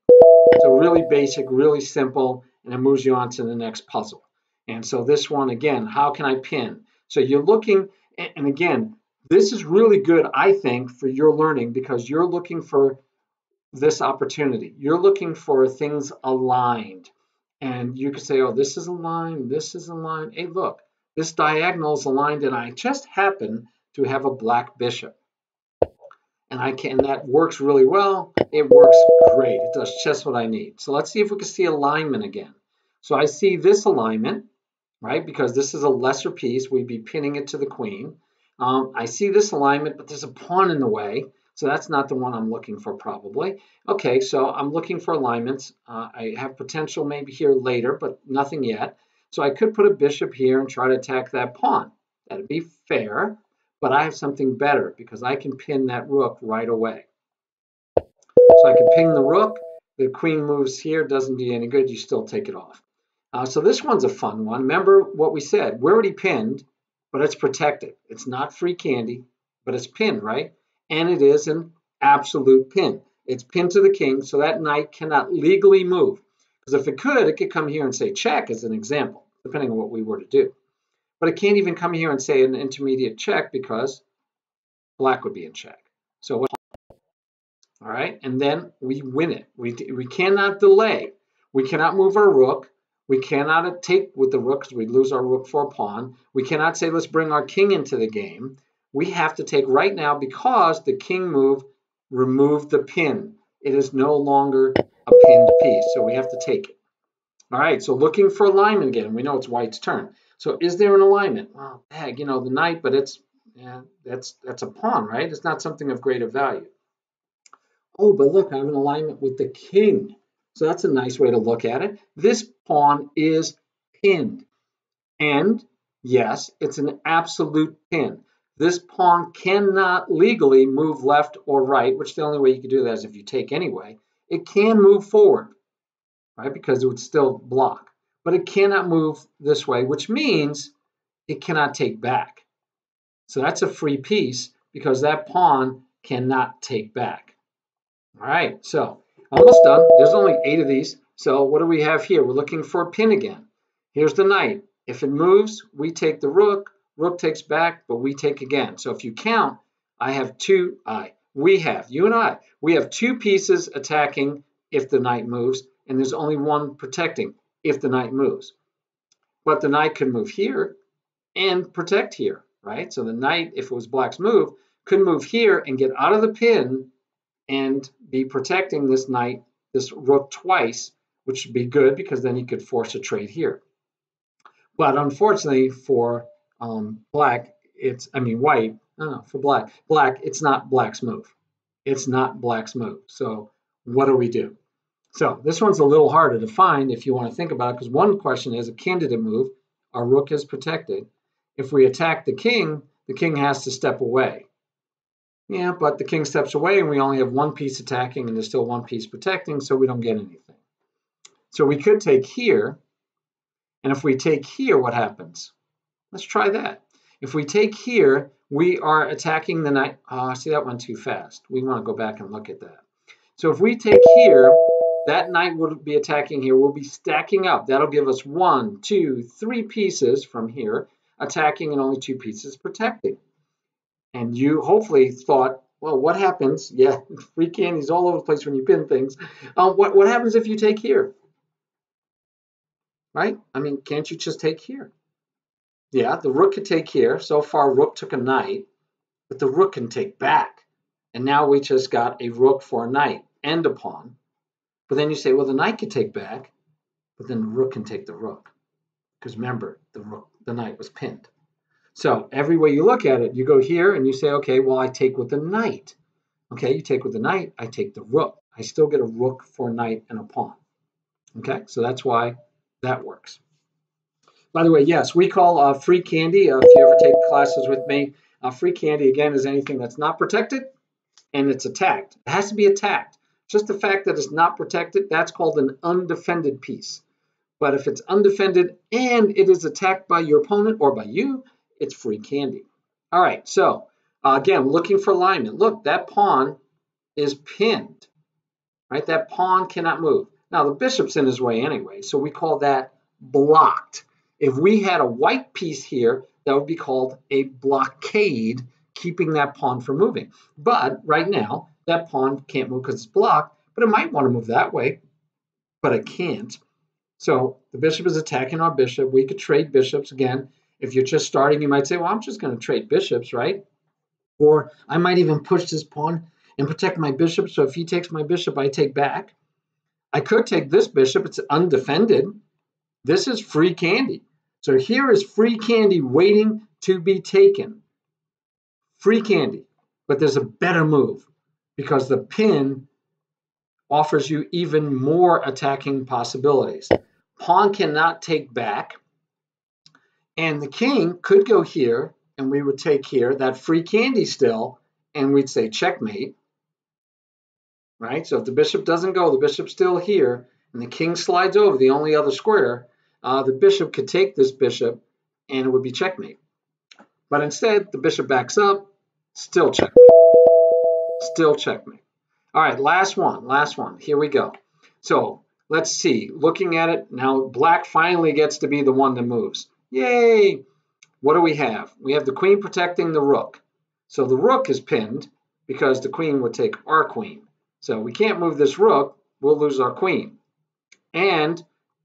So really basic, really simple, and it moves you on to the next puzzle. And so this one, again, how can I pin? So you're looking, and again, this is really good, I think, for your learning because you're looking for this opportunity. You're looking for things aligned. And you could say, oh, this is aligned, this is aligned. Hey, look, this diagonal is aligned, and I just happen to have a black bishop. And that works really well. It works great. It does just what I need. So let's see if we can see alignment again. So I see this alignment, right? Because this is a lesser piece. We'd be pinning it to the queen. I see this alignment, but there's a pawn in the way. So that's not the one I'm looking for probably. Okay, so I'm looking for alignments. I have potential maybe here later, but nothing yet. So I could put a bishop here and try to attack that pawn. That'd be fair. But I have something better because I can pin that rook right away. So I can ping the rook. The queen moves here, doesn't do you any good. You still take it off. So this one's a fun one. Remember what we said. We're already pinned, but it's protected. It's not free candy, but it's pinned, right? And it is an absolute pin. It's pinned to the king, so that knight cannot legally move. Because if it could come here and say check as an example, depending on what we were to do. But it can't even come here and say an intermediate check because black would be in check. So, all right, and then we win it. We cannot delay. We cannot move our rook. We cannot take with the rook because we'd lose our rook for a pawn. We cannot say, let's bring our king into the game. We have to take right now because the king move removed the pin. It is no longer a pinned piece, so we have to take it. All right, so looking for alignment again. We know it's white's turn. So is there an alignment? Well, heck, the knight, but that's a pawn, right? It's not something of greater value. Oh, but look, I have an alignment with the king. So that's a nice way to look at it. This pawn is pinned. And yes, it's an absolute pin. This pawn cannot legally move left or right, which the only way you can do that is if you take anyway. It can move forward, right, because it would still block. But it cannot move this way, which means it cannot take back. So that's a free piece because that pawn cannot take back. All right, so almost done. There's only 8 of these. So what do we have here? We're looking for a pin again. Here's the knight. If it moves, we take the rook. Rook takes back, but we take again. So if you count, you and I, we have 2 pieces attacking if the knight moves, and there's only 1 protecting if the knight moves. But the knight could move here and protect here, right? So the knight, if it was black's move, could move here and get out of the pin and be protecting this knight, this rook twice, which would be good because then he could force a trade here. But unfortunately for white, it's not black's move. It's not black's move. So what do we do? So this one's a little harder to find if you want to think about it because one question is a candidate move. Our rook is protected. If we attack the king has to step away. Yeah, but the king steps away and we only have 1 piece attacking and there's still 1 piece protecting, so we don't get anything. So we could take here, and if we take here, what happens? Let's try that. If we take here, we are attacking the knight. See, that went too fast. We want to go back and look at that. So if we take here, that knight will be attacking here. We'll be stacking up. That'll give us 1, 2, 3 pieces from here attacking and only 2 pieces protecting. And you hopefully thought, well, what happens? Yeah, free candies all over the place when you pin things. What happens if you take here? right? I mean, can't you just take here? Yeah, the rook could take here. So far, rook took a knight, but the rook can take back. And now we just got a rook for a knight and a pawn. But then you say, well, the knight could take back, but then the rook can take the rook. Because remember, the knight was pinned. So every way you look at it, you go here and you say, okay, well, I take with the knight. Okay, you take with the knight, I take the rook. I still get a rook for a knight and a pawn. Okay, so that's why that works. By the way, yes, we call free candy, if you ever take classes with me, free candy, again, is anything that's not protected and it's attacked. It has to be attacked. Just the fact that it's not protected, that's called an undefended piece. But if it's undefended and it is attacked by your opponent or by you, it's free candy. All right, so again, looking for alignment. Look, that pawn is pinned, right? That pawn cannot move. Now, the bishop's in his way anyway, so we call that blocked. If we had a white piece here, that would be called a blockade, keeping that pawn from moving. But right now, that pawn can't move because it's blocked, but it might want to move that way, but it can't. So the bishop is attacking our bishop. We could trade bishops again. If you're just starting, you might say, well, I'm just going to trade bishops, right? Or I might even push this pawn and protect my bishop. So if he takes my bishop, I take back. I could take this bishop. It's undefended. This is free candy. So here is free candy waiting to be taken. Free candy. But there's a better move because the pin offers you even more attacking possibilities. Pawn cannot take back. And the king could go here, and we would take here, that free candy still, and we'd say checkmate. Right? So if the bishop doesn't go, the bishop's still here, and the king slides over the only other square, the bishop could take this bishop, and it would be checkmate. But instead, the bishop backs up, still checkmate. Still checkmate. All right, last one. Here we go. So let's see. Looking at it, now black finally gets to be the one that moves. Yay! What do we have? We have the queen protecting the rook. So the rook is pinned because the queen would take our queen. So we can't move this rook, we'll lose our queen. And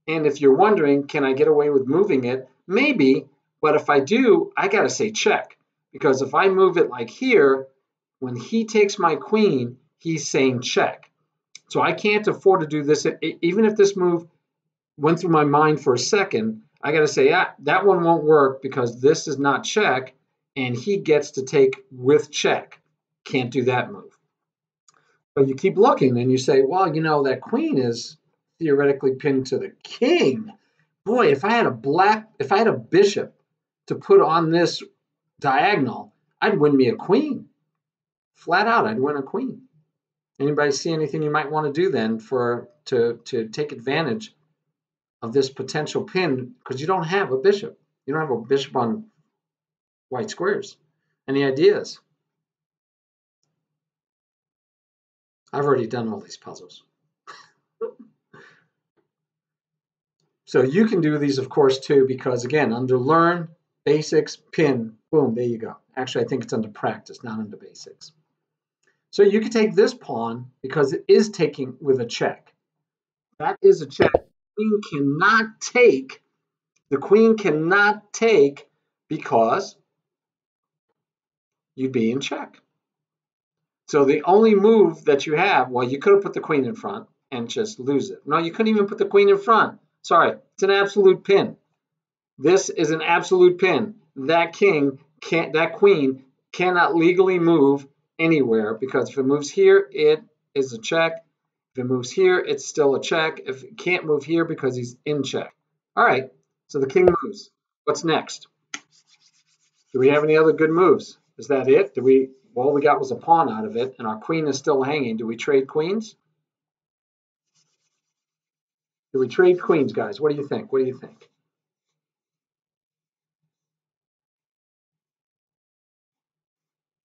if you're wondering, can I get away with moving it? Maybe, but if I do, I gotta say check. Because if I move it like here, when he takes my queen, he's saying check. So I can't afford to do this. Even if this move went through my mind for a second, I gotta say, that one won't work because this is not check, and he gets to take with check. Can't do that move. But you keep looking and you say, well, you know, that queen is theoretically pinned to the king. Boy, if I had a bishop to put on this diagonal, I'd win me a queen. Flat out, I'd win a queen. Anybody see anything you might want to do then to take advantage of this potential pin? Because you don't have a bishop. You don't have a bishop on white squares. Any ideas? I've already done all these puzzles. So you can do these, of course, too, because again, under learn, basics, pin, boom, there you go. Actually, I think it's under practice, not under basics. So you can take this pawn because it is taking with a check. That is a check. The queen cannot take because you'd be in check. So the only move that you have, well, you could have put the queen in front and just lose it. No, you couldn't even put the queen in front. Sorry, it's an absolute pin. This is an absolute pin. That queen cannot legally move anywhere because if it moves here, it is a check. If it moves here, it's still a check. If it can't move here because he's in check. All right, so the king moves. What's next? Do we have any other good moves? Is that it? All we got was a pawn out of it, and our queen is still hanging. Do we trade queens? Do we trade queens, guys? What do you think? What do you think?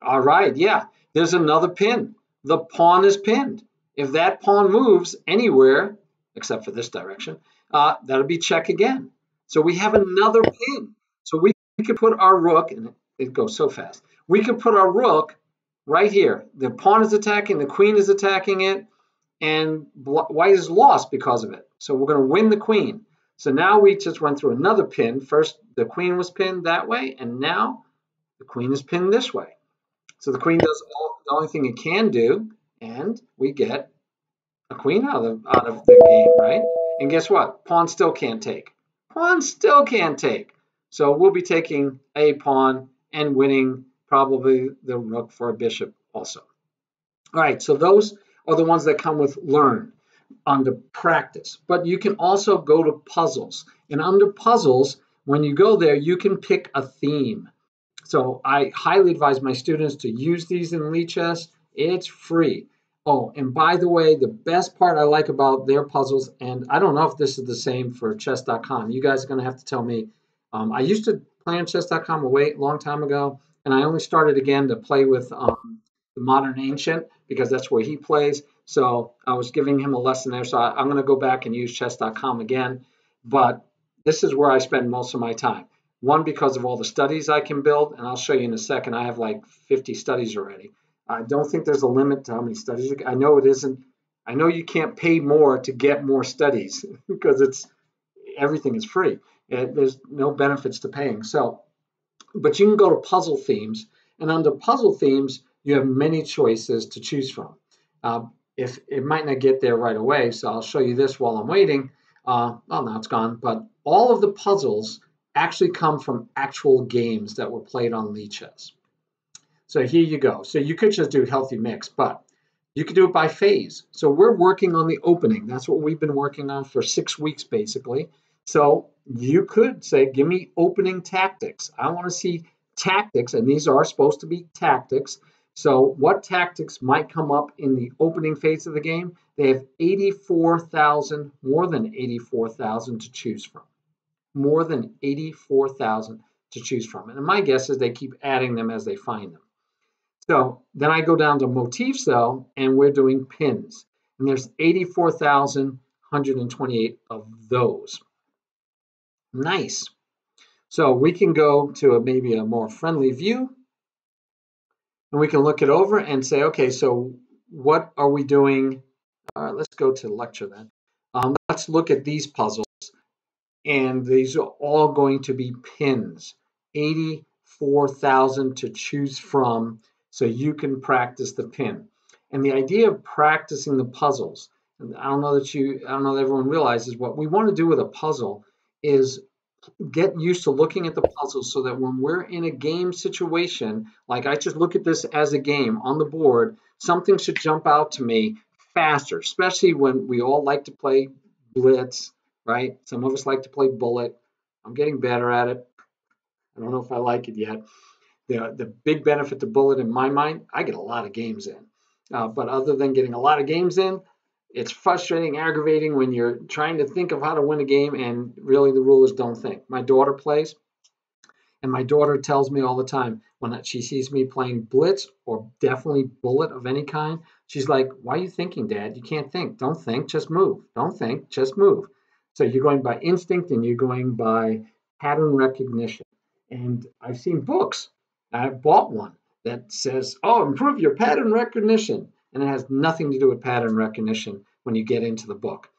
All right, yeah. There's another pin. The pawn is pinned. If that pawn moves anywhere, except for this direction, that'll be check again. So we have another pin. So we could put our rook, and it goes so fast. We could put our rook right here. The pawn is attacking, the queen is attacking it, and white is lost because of it. So we're going to win the queen. So now we just went through another pin. First, the queen was pinned that way, and now the queen is pinned this way. So the queen does the only thing it can do, and we get a queen out of the game, right? And guess what? Pawn still can't take. Pawn still can't take. So we'll be taking a pawn and winning probably the rook for a bishop also. All right, so those are the ones that come with learn under practice. But you can also go to puzzles. And under puzzles, when you go there, you can pick a theme. So I highly advise my students to use these in Lichess. It's free. Oh, and by the way, the best part I like about their puzzles, and I don't know if this is the same for chess.com. You guys are going to have to tell me. I used to play on chess.com a long time ago, and I only started again to play with the Modern Ancient because that's where he plays. So I was giving him a lesson there. So I'm going to go back and use chess.com again. But this is where I spend most of my time. One, because of all the studies I can build, and I'll show you in a second. I have like 50 studies already. I don't think there's a limit to how many studies. I know it isn't. I know you can't pay more to get more studies because everything is free. There's no benefits to paying. So, but you can go to puzzle themes, and under puzzle themes, you have many choices to choose from. If it might not get there right away, so I'll show you this while I'm waiting. Oh, now it's gone. But all of the puzzles actually come from actual games that were played on Lichess. So here you go. So you could just do healthy mix, but you could do it by phase. So we're working on the opening. That's what we've been working on for 6 weeks, basically. So you could say, give me opening tactics. I want to see tactics, and these are supposed to be tactics. So what tactics might come up in the opening phase of the game? They have 84,000, more than 84,000 to choose from. More than 84,000 to choose from. And my guess is they keep adding them as they find them. So then I go down to motifs though, and we're doing pins. And there's 84,128 of those. Nice. So we can go to maybe a more friendly view, and we can look it over and say, okay, so what are we doing? All right, let's go to lecture then. Let's look at these puzzles. And these are all going to be pins. 84,000 to choose from, so you can practice the pin. And the idea of practicing the puzzles, and I don't know that everyone realizes, what we want to do with a puzzle is get used to looking at the puzzles so that when we're in a game situation, like I just look at this as a game on the board, something should jump out to me faster, especially when we all like to play blitz, right? Some of us like to play bullet. I'm getting better at it. I don't know if I like it yet. The big benefit to bullet in my mind, I get a lot of games in. But other than getting a lot of games in, it's frustrating, aggravating when you're trying to think of how to win a game and really the rule is don't think. My daughter plays, and my daughter tells me all the time when she sees me playing blitz or definitely bullet of any kind, she's like, why are you thinking, Dad? You can't think. Don't think, just move. Don't think, just move. So you're going by instinct and you're going by pattern recognition. And I've seen books. I've bought one that says, oh, improve your pattern recognition. And it has nothing to do with pattern recognition when you get into the book.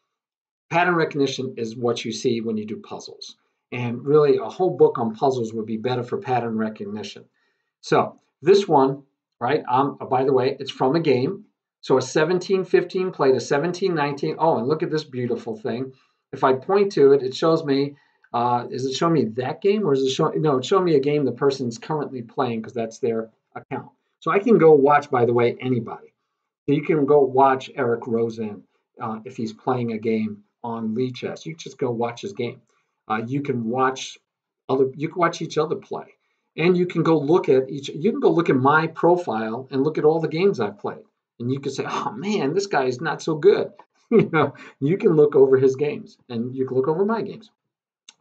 Pattern recognition is what you see when you do puzzles. And really, a whole book on puzzles would be better for pattern recognition. So this one, right, by the way, it's from a game. So a 1715 played a 1719. Oh, and look at this beautiful thing. If I point to it, it shows me, is it showing me that game or is it showing, no, it's showing me a game the person's currently playing because that's their account. So I can go watch, by the way, anybody. So you can go watch Eric Rosen if he's playing a game on Lichess. You just go watch his game. You can watch each other play, and you can go look at You can go look at my profile and look at all the games I've played, and you can say, "Oh man, this guy is not so good." You can look over his games, and you can look over my games.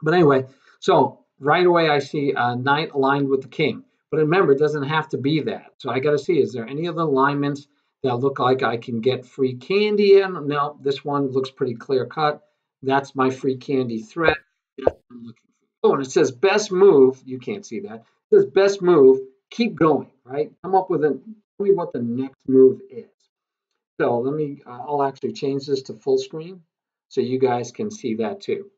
But anyway, so right away I see a knight aligned with the king. But remember, it doesn't have to be that. So I got to see, is there any other alignments that look like I can get free candy in? No, this one looks pretty clear cut. That's my free candy threat. Oh, and it says best move. You can't see that. It says best move. Keep going, right? Come up with tell me what the next move is. So I'll actually change this to full screen so you guys can see that too.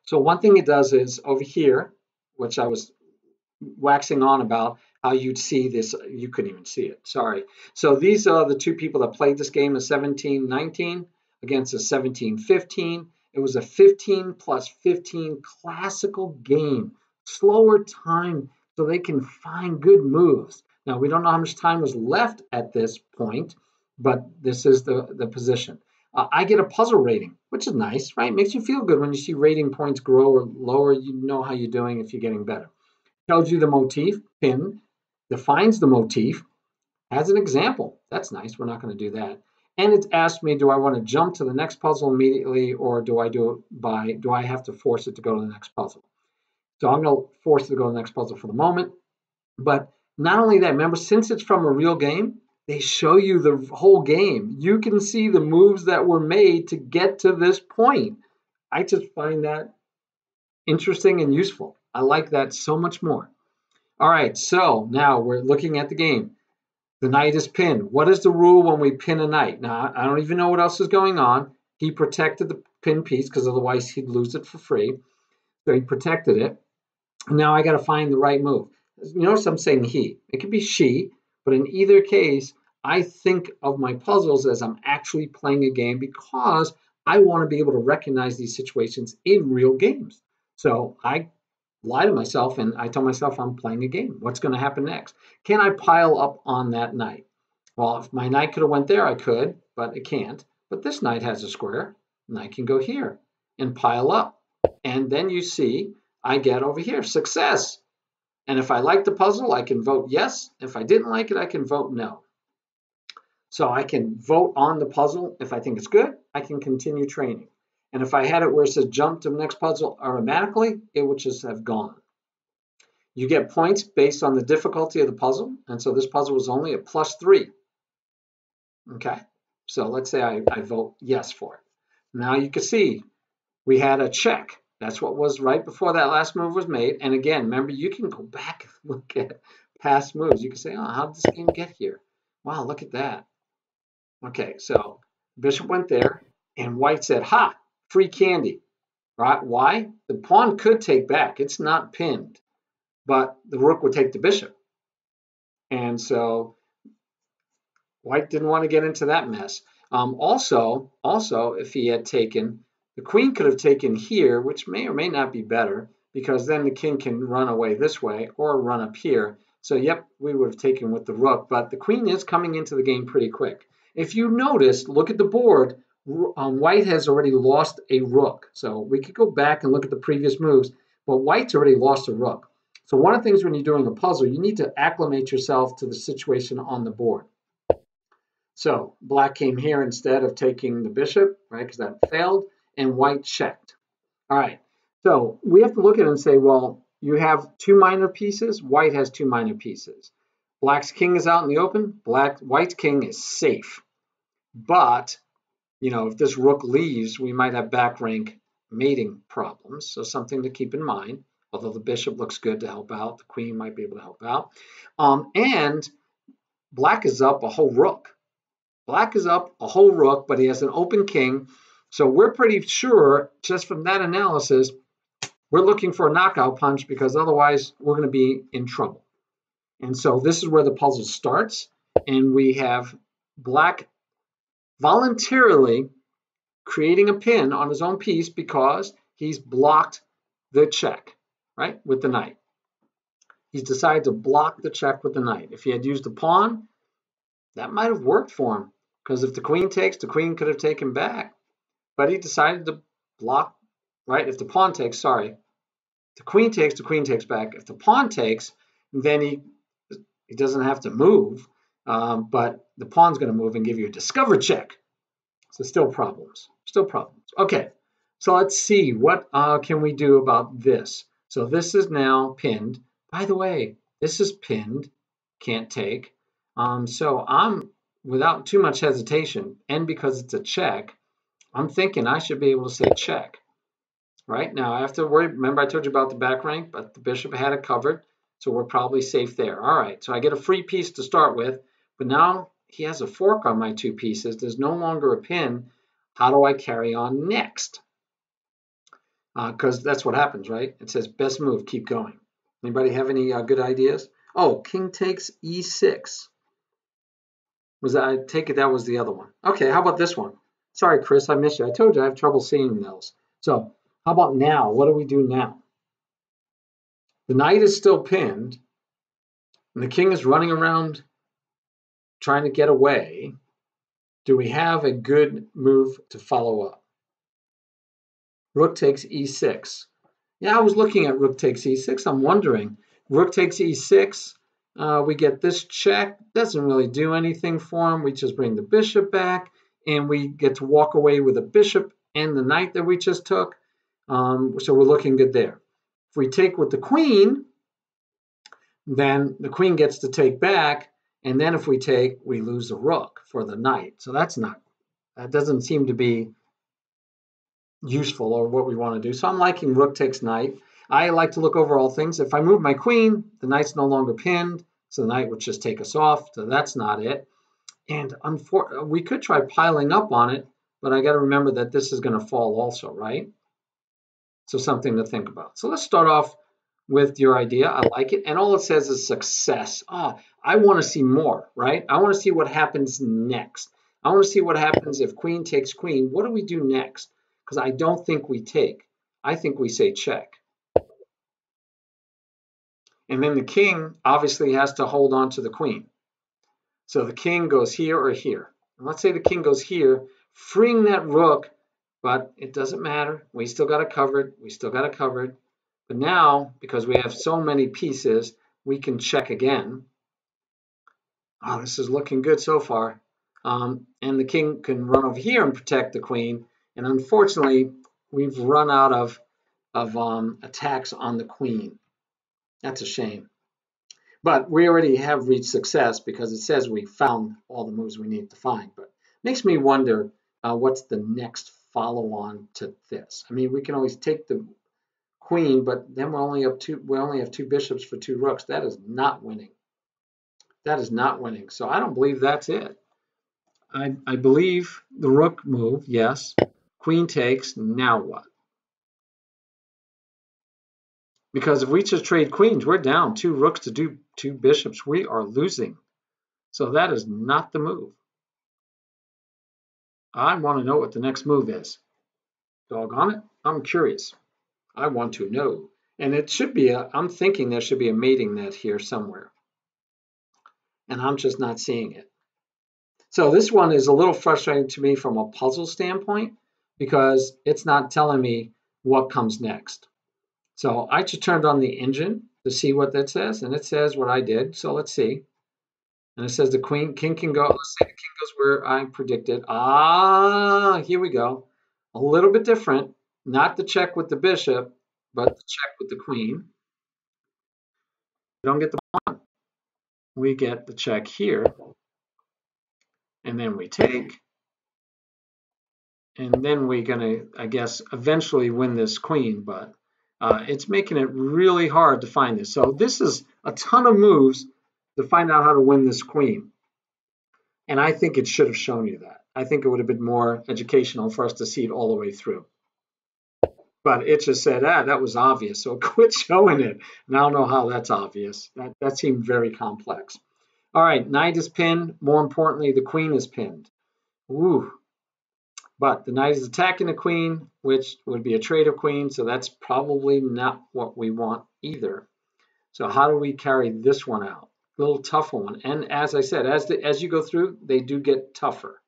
So one thing it does is over here, which I was waxing on about how you'd see this, you couldn't even see it, sorry. So these are the two people that played this game, a 17-19 against a 17-15. It was a 15 plus 15 classical game, slower time so they can find good moves. Now, we don't know how much time was left at this point, but this is the position. I get a puzzle rating, which is nice, right? Makes you feel good when you see rating points grow or lower. You know how you're doing if you're getting better. Tells you the motif, pin, defines the motif, has an example. That's nice. We're not going to do that. And it's asked me, do I want to jump to the next puzzle immediately, or do I have to force it to go to the next puzzle? So I'm going to force it to go to the next puzzle for the moment. But not only that, remember, since it's from a real game, they show you the whole game. You can see the moves that were made to get to this point. I just find that interesting and useful. I like that so much more. All right, so now we're looking at the game. The knight is pinned. What is the rule when we pin a knight? Now, I don't even know what else is going on. He protected the pin piece because otherwise he'd lose it for free. So he protected it. Now I got to find the right move. You notice I'm saying he. It could be she, but in either case, I think of my puzzles as I'm actually playing a game because I want to be able to recognize these situations in real games. So I lie to myself and I tell myself I'm playing a game. What's going to happen next? Can I pile up on that knight? Well, if my knight could have went there, I could, but it can't. But this knight has a square, and I can go here and pile up. And then you see I get over here, success. And if I like the puzzle, I can vote yes. If I didn't like it, I can vote no. So I can vote on the puzzle. If I think it's good, I can continue training. And if I had it where it says jump to the next puzzle automatically, it would just have gone. You get points based on the difficulty of the puzzle. And so this puzzle was only a +3. Okay, so let's say I vote yes for it. Now you can see we had a check. That's what was right before that last move was made. And again, remember, you can go back and look at past moves. You can say, oh, how did this game get here? Wow, look at that. Okay, so bishop went there, and white said, ha, free candy. Right? Why? The pawn could take back. It's not pinned, but the rook would take the bishop. And so white didn't want to get into that mess. Also, if he had taken, the queen could have taken here, which may or may not be better, because then the king can run away this way or run up here. So, yep, we would have taken with the rook, but the queen is coming into the game pretty quick. If you notice, look at the board, white has already lost a rook. So we could go back and look at the previous moves, but white's already lost a rook. So one of the things when you're doing a puzzle, you need to acclimate yourself to the situation on the board. So black came here instead of taking the bishop, right, because that failed, and white checked. All right, so we have to look at it and say, well, you have two minor pieces, white has two minor pieces. Black's king is out in the open, white's king is safe. But, you know, if this rook leaves, we might have back rank mating problems, so something to keep in mind, although the bishop looks good to help out, the queen might be able to help out. And black is up a whole rook. Black is up a whole rook, but he has an open king. So we're pretty sure, just from that analysis, we're looking for a knockout punch because otherwise we're going to be in trouble. And so this is where the puzzle starts. And we have black voluntarily creating a pin on his own piece because he's blocked the check, right, with the knight. He's decided to block the check with the knight. If he had used the pawn, that might have worked for him. Because if the queen takes, the queen could have taken back. But he decided to block, right? If the pawn takes, sorry. The queen takes back. If the pawn takes, then he doesn't have to move. But the pawn's going to move and give you a discover check. So still problems. Still problems. Okay, so let's see. What can we do about this? So this is now pinned. By the way, this is pinned. Can't take. So I'm, without too much hesitation, and because it's a check, I'm thinking I should be able to say check. Right now, I have to worry. Remember, I told you about the back rank, but the bishop had it covered, so we're probably safe there. All right, so I get a free piece to start with, but now he has a fork on my two pieces. There's no longer a pin. How do I carry on next? because that's what happens, right? It says best move, keep going. Anybody have any good ideas? Oh, king takes e6. I take it that was the other one. Okay, how about this one? Sorry, Chris, I missed you. I told you I have trouble seeing those. So how about now? What do we do now? The knight is still pinned, and the king is running around trying to get away. Do we have a good move to follow up? Rook takes e6. Yeah, I was looking at rook takes e6. I'm wondering, rook takes e6. We get this check. Doesn't really do anything for him. We just bring the bishop back, and we get to walk away with a bishop and the knight that we just took. So we're looking good there. If we take with the queen, then the queen gets to take back, and then if we take, we lose the rook for the knight. So that doesn't seem to be useful or what we want to do. So I'm liking rook takes knight. I like to look over all things. If I move my queen, the knight's no longer pinned, so the knight would just take us off. So that's not it. And we could try piling up on it, but I got to remember that this is going to fall also, right? So something to think about. So let's start off with your idea. I like it. And all it says is success. I want to see more, right? I want to see what happens next. I want to see what happens if queen takes queen. What do we do next? Because I don't think we take. I think we say check. And then the king obviously has to hold on to the queen. So the king goes here or here. And let's say the king goes here, freeing that rook, but it doesn't matter. We still got it covered. We still got it covered. But now, because we have so many pieces, we can check again. Oh, this is looking good so far. And the king can run over here and protect the queen. And unfortunately, we've run out of attacks on the queen. That's a shame. But we already have reached success because it says we found all the moves we need to find. But it makes me wonder what's the next follow-on to this. I mean, we can always take the queen, but then we only have two bishops for two rooks. That is not winning. That is not winning. So I don't believe that's it. I believe the rook move, yes. Queen takes, now what? Because if we just trade queens, we're down two rooks to do two bishops. We are losing. So that is not the move. I want to know what the next move is. Doggone it. I'm curious. I want to know. And it should be I'm thinking there should be a mating net here somewhere. And I'm just not seeing it. So this one is a little frustrating to me from a puzzle standpoint because it's not telling me what comes next. So I just turned on the engine to see what that says, and it says what I did. So let's see. And it says the king can go. Let's say the king goes where I predicted. Here we go. A little bit different. Not the check with the bishop, but the check with the queen. We don't get the pawn. We get the check here. And then we take. And then we're going to, I guess, eventually win this queen. But it's making it really hard to find this. So this is a ton of moves to find out how to win this queen. And I think it should have shown you that. I think it would have been more educational for us to see it all the way through. But it just said, that was obvious. So quit showing it. And I don't know how that's obvious. That seemed very complex. All right, knight is pinned. More importantly, the queen is pinned. Ooh. But the knight is attacking the queen, which would be a trade of queen. So that's probably not what we want either. So how do we carry this one out? A little tougher one. And as I said, as you go through, they do get tougher.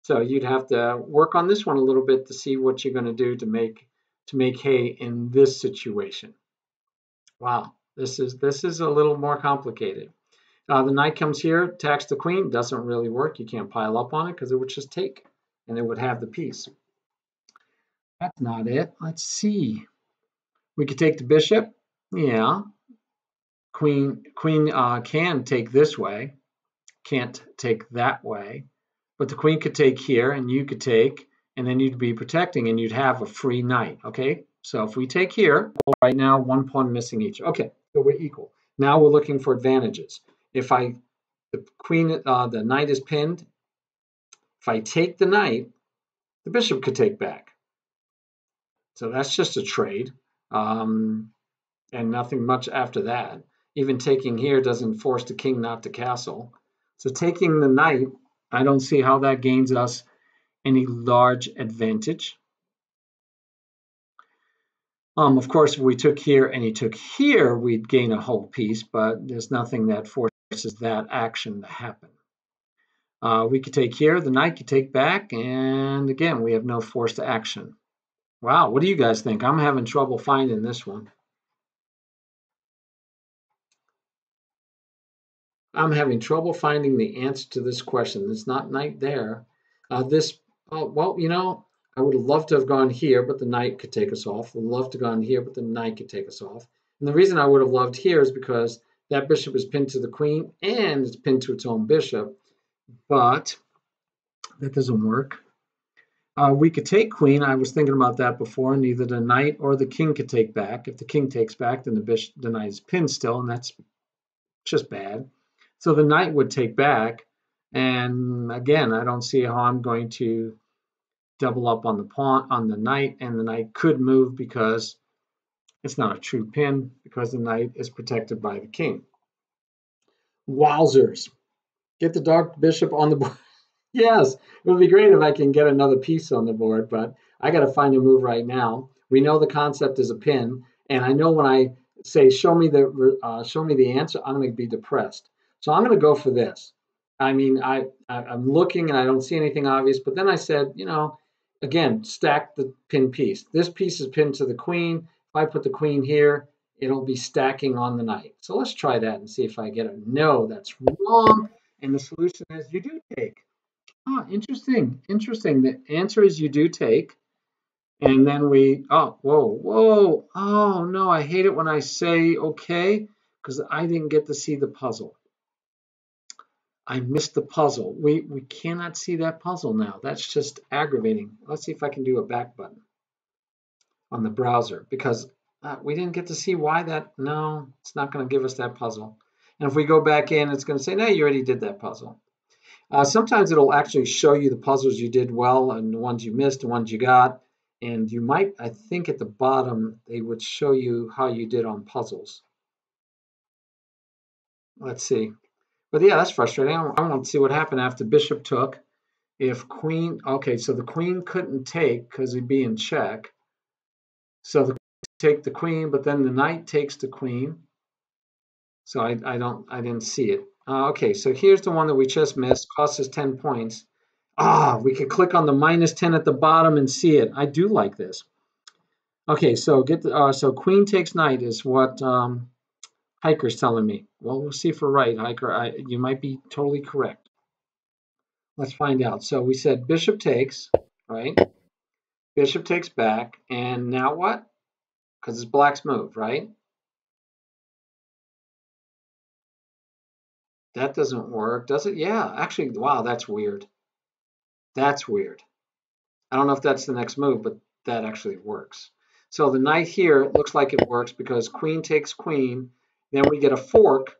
So you'd have to work on this one a little bit to see what you're going to do to make hay in this situation. Wow, this is a little more complicated. The knight comes here, attacks the queen, doesn't really work. You can't pile up on it because it would just take, and it would have the piece. That's not it. Let's see. We could take the bishop. Yeah. Queen can take this way, can't take that way. But the queen could take here, and you could take, and then you'd be protecting, and you'd have a free knight, okay? So if we take here, right now, one pawn missing each. Okay, so we're equal. Now we're looking for advantages. If the knight is pinned, if I take the knight, the bishop could take back. So that's just a trade, and nothing much after that. Even taking here doesn't force the king not to castle. So taking the knight, I don't see how that gains us any large advantage. Of course, if we took here and he took here, we'd gain a whole piece, but there's nothing that forces that action to happen. We could take here, the knight could take back, and again, we have no force to action. Wow, what do you guys think? I'm having trouble finding this one. I'm having trouble finding the answer to this question. There's not knight there. Well, I would have loved to have gone here, but the knight could take us off. Would love to have gone here, but the knight could take us off. And the reason I would have loved here is because that bishop is pinned to the queen and it's pinned to its own bishop, but that doesn't work. We could take queen. I was thinking about that before, and either the knight or the king could take back. If the king takes back, then the knight is pinned still, and that's just bad. So the knight would take back, and again, I don't see how I'm going to double up on the pawn on the knight, and the knight could move because it's not a true pin because the knight is protected by the king. Wowzers! Get the dark bishop on the board. Yes, it would be great if I can get another piece on the board, but I got to find a move right now. We know the concept is a pin, and I know when I say show me the answer, I'm going to be depressed. So I'm going to go for this. I mean, I'm looking and I don't see anything obvious, but then I said, again, stack the pin piece. This piece is pinned to the queen. If I put the queen here, it'll be stacking on the knight. So let's try that and see if I get it. No, that's wrong. And the solution is you do take. Oh, interesting. Interesting. The answer is you do take. And then whoa. Oh, no, I hate it when I say okay, because I didn't get to see the puzzle. I missed the puzzle. We cannot see that puzzle now. That's just aggravating. Let's see if I can do a back button on the browser, because we didn't get to see why that. No, it's not going to give us that puzzle. And if we go back in, it's going to say, no, you already did that puzzle. Sometimes it'll actually show you the puzzles you did well and the ones you missed, the ones you got. And you might, I think at the bottom, they would show you how you did on puzzles. Let's see. But yeah, that's frustrating. I want to see what happened after bishop took. If queen, okay, so the queen couldn't take because he'd be in check. So the take the queen, but then the knight takes the queen. So I didn't see it. Okay, so here's the one that we just missed. Cost us 10 points. We could click on the -10 at the bottom and see it. I do like this. Okay, so so queen takes knight is what Hiker's telling me. Well, we'll see if we're right, Hiker. You might be totally correct. Let's find out. So we said bishop takes, right? Bishop takes back, and now what? Because it's black's move, right? That doesn't work, does it? Yeah, actually, wow, that's weird. That's weird. I don't know if that's the next move, but that actually works. So the knight here looks like it works because queen takes queen. Then we get a fork,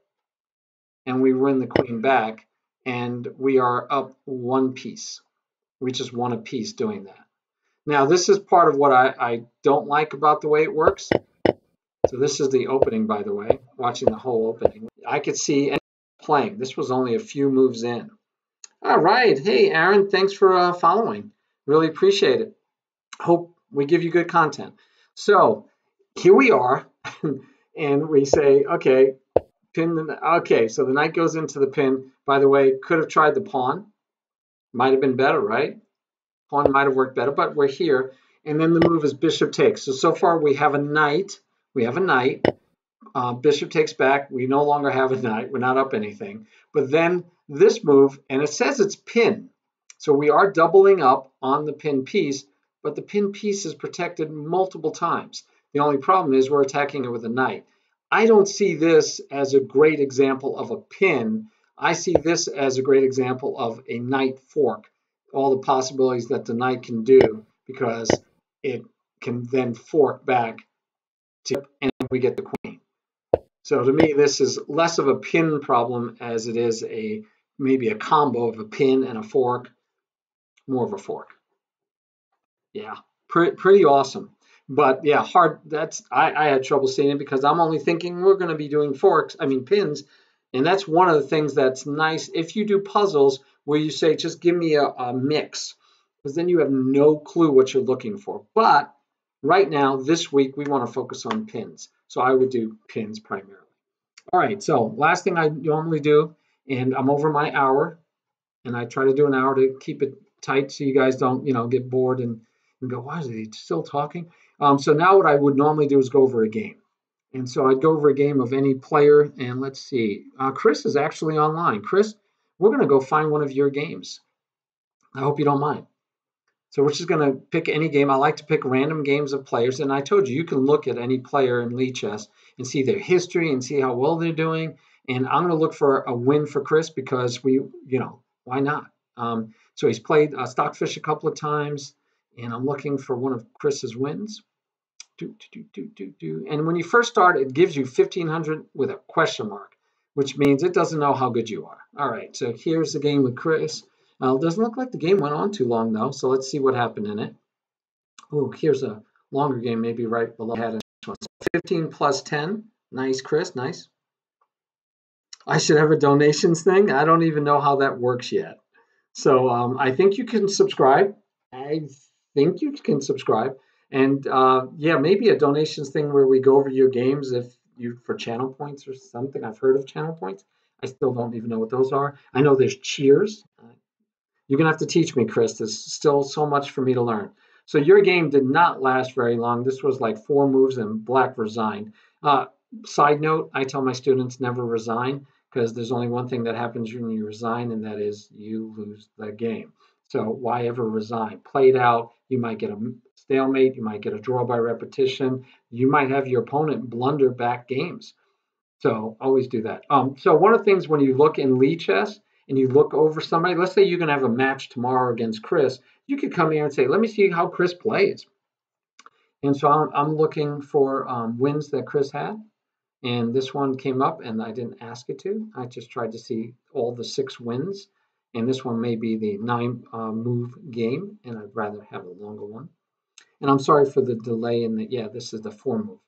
and we win the queen back, and we are up one piece. We just won a piece doing that. Now, this is part of what I don't like about the way it works. So this is the opening, by the way, watching the whole opening. I could see playing. This was only a few moves in. All right. Hey, Aaron, thanks for following. Really appreciate it. Hope we give you good content. So here we are, and we say, okay, pin. Okay, so the knight goes into the pin. By the way, could have tried the pawn. Might have been better, right? Pawn might have worked better, but we're here. And then the move is bishop takes. So far we have a knight. We have a knight. Bishop takes back. We no longer have a knight. We're not up anything. But then this move, and it says it's pin. So we are doubling up on the pin piece, but the pin piece is protected multiple times. The only problem is we're attacking it with a knight. I don't see this as a great example of a pin. I see this as a great example of a knight fork. All the possibilities that the knight can do because it can then fork back to, and we get the queen. So to me, this is less of a pin problem as it is maybe a combo of a pin and a fork, more of a fork. Yeah, pretty awesome. But yeah, hard. I had trouble seeing it because I'm only thinking we're going to be doing pins, and that's one of the things that's nice if you do puzzles where you say just give me a mix, because then you have no clue what you're looking for. But right now, this week we want to focus on pins, so I would do pins primarily. All right, so last thing I normally do, and I'm over my hour, and I try to do an hour to keep it tight so you guys don't, get bored and go, why is he still talking? So now what I would normally do is go over a game. And so I'd go over a game of any player, and let's see. Chris is actually online. Chris, we're going to go find one of your games. I hope you don't mind. So we're just going to pick any game. I like to pick random games of players. And I told you, you can look at any player in Lichess and see their history and see how well they're doing. And I'm going to look for a win for Chris because why not? So he's played Stockfish a couple of times, and I'm looking for one of Chris's wins. And when you first start, it gives you 1,500 with a question mark, which means it doesn't know how good you are. All right, so here's the game with Chris. It doesn't look like the game went on too long, though, so let's see what happened in it. Oh, here's a longer game, maybe right below had this one. So 15 plus 10. Nice, Chris, nice. I should have a donations thing. I don't even know how that works yet. So I think you can subscribe. I think you can subscribe. And yeah, maybe a donations thing where we go over your games if you for channel points or something. I've heard of channel points. I still don't even know what those are. I know there's cheers. You're going to have to teach me, Chris. There's still so much for me to learn. So your game did not last very long. This was like 4 moves and Black resigned. Side note, I tell my students never resign because there's only one thing that happens when you resign, and that is you lose the game. So why ever resign? Play it out. You might get a stalemate. You might get a draw by repetition. You might have your opponent blunder back games. So always do that. So one of the things when you look in Lichess and you look over somebody, let's say you're going to have a match tomorrow against Chris, you could come here and say, let me see how Chris plays. And so I'm looking for wins that Chris had. And this one came up and I didn't ask it to. I just tried to see all the 6 wins. And this one may be the 9 move game, and I'd rather have a longer one. And I'm sorry for the delay in the, yeah, this is the 4 move.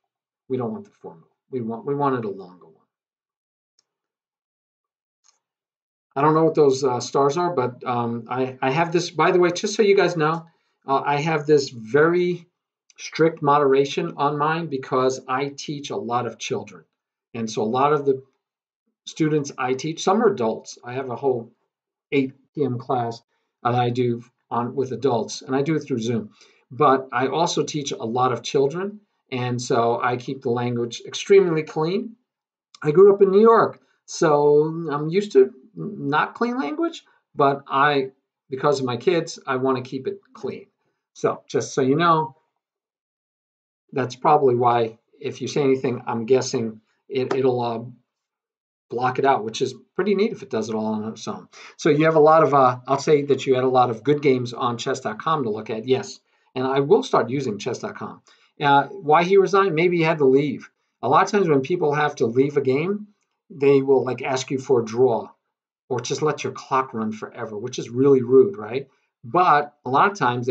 We don't want the 4 move. We wanted a longer one. I don't know what those stars are, but I have this, by the way, just so you guys know, I have this very strict moderation on mine because I teach a lot of children. And so a lot of the students I teach, some are adults. I have a whole 8 p.m. class that I do on with adults, and I do it through Zoom. But I also teach a lot of children, and so I keep the language extremely clean. I grew up in New York, so I'm used to not clean language, but because of my kids, I want to keep it clean. So just so you know, that's probably why if you say anything, I'm guessing it'll block it out, which is pretty neat if it does it all on its own. So you have a lot of, I'll say that you had a lot of good games on chess.com to look at, yes. And I will start using chess.com. Why he resigned? Maybe he had to leave. A lot of times when people have to leave a game, they will like ask you for a draw or just let your clock run forever, which is really rude, right? But a lot of times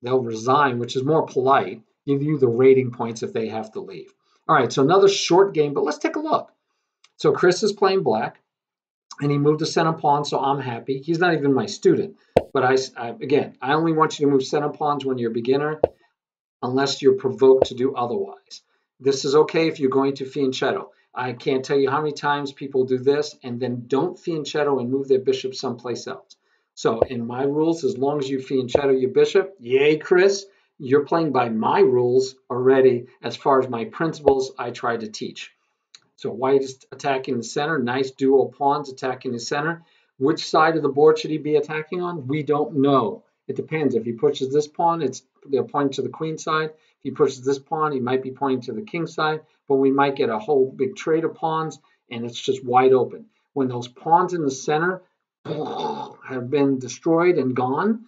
they'll resign, which is more polite, give you the rating points if they have to leave. All right, so another short game, but let's take a look. So Chris is playing black, and he moved to center pawn, so I'm happy. He's not even my student, but again, I only want you to move center pawns when you're a beginner, unless you're provoked to do otherwise. This is okay if you're going to fianchetto. I can't tell you how many times people do this and then don't fianchetto and move their bishop someplace else. So in my rules, as long as you fianchetto your bishop, yay, Chris, you're playing by my rules already as far as my principles I try to teach. So white is attacking the center, nice dual pawns attacking the center. Which side of the board should he be attacking on? We don't know. It depends. If he pushes this pawn, they're pointing to the queen side. If he pushes this pawn, he might be pointing to the king side, but we might get a whole big trade of pawns, and it's just wide open. When those pawns in the center have been destroyed and gone,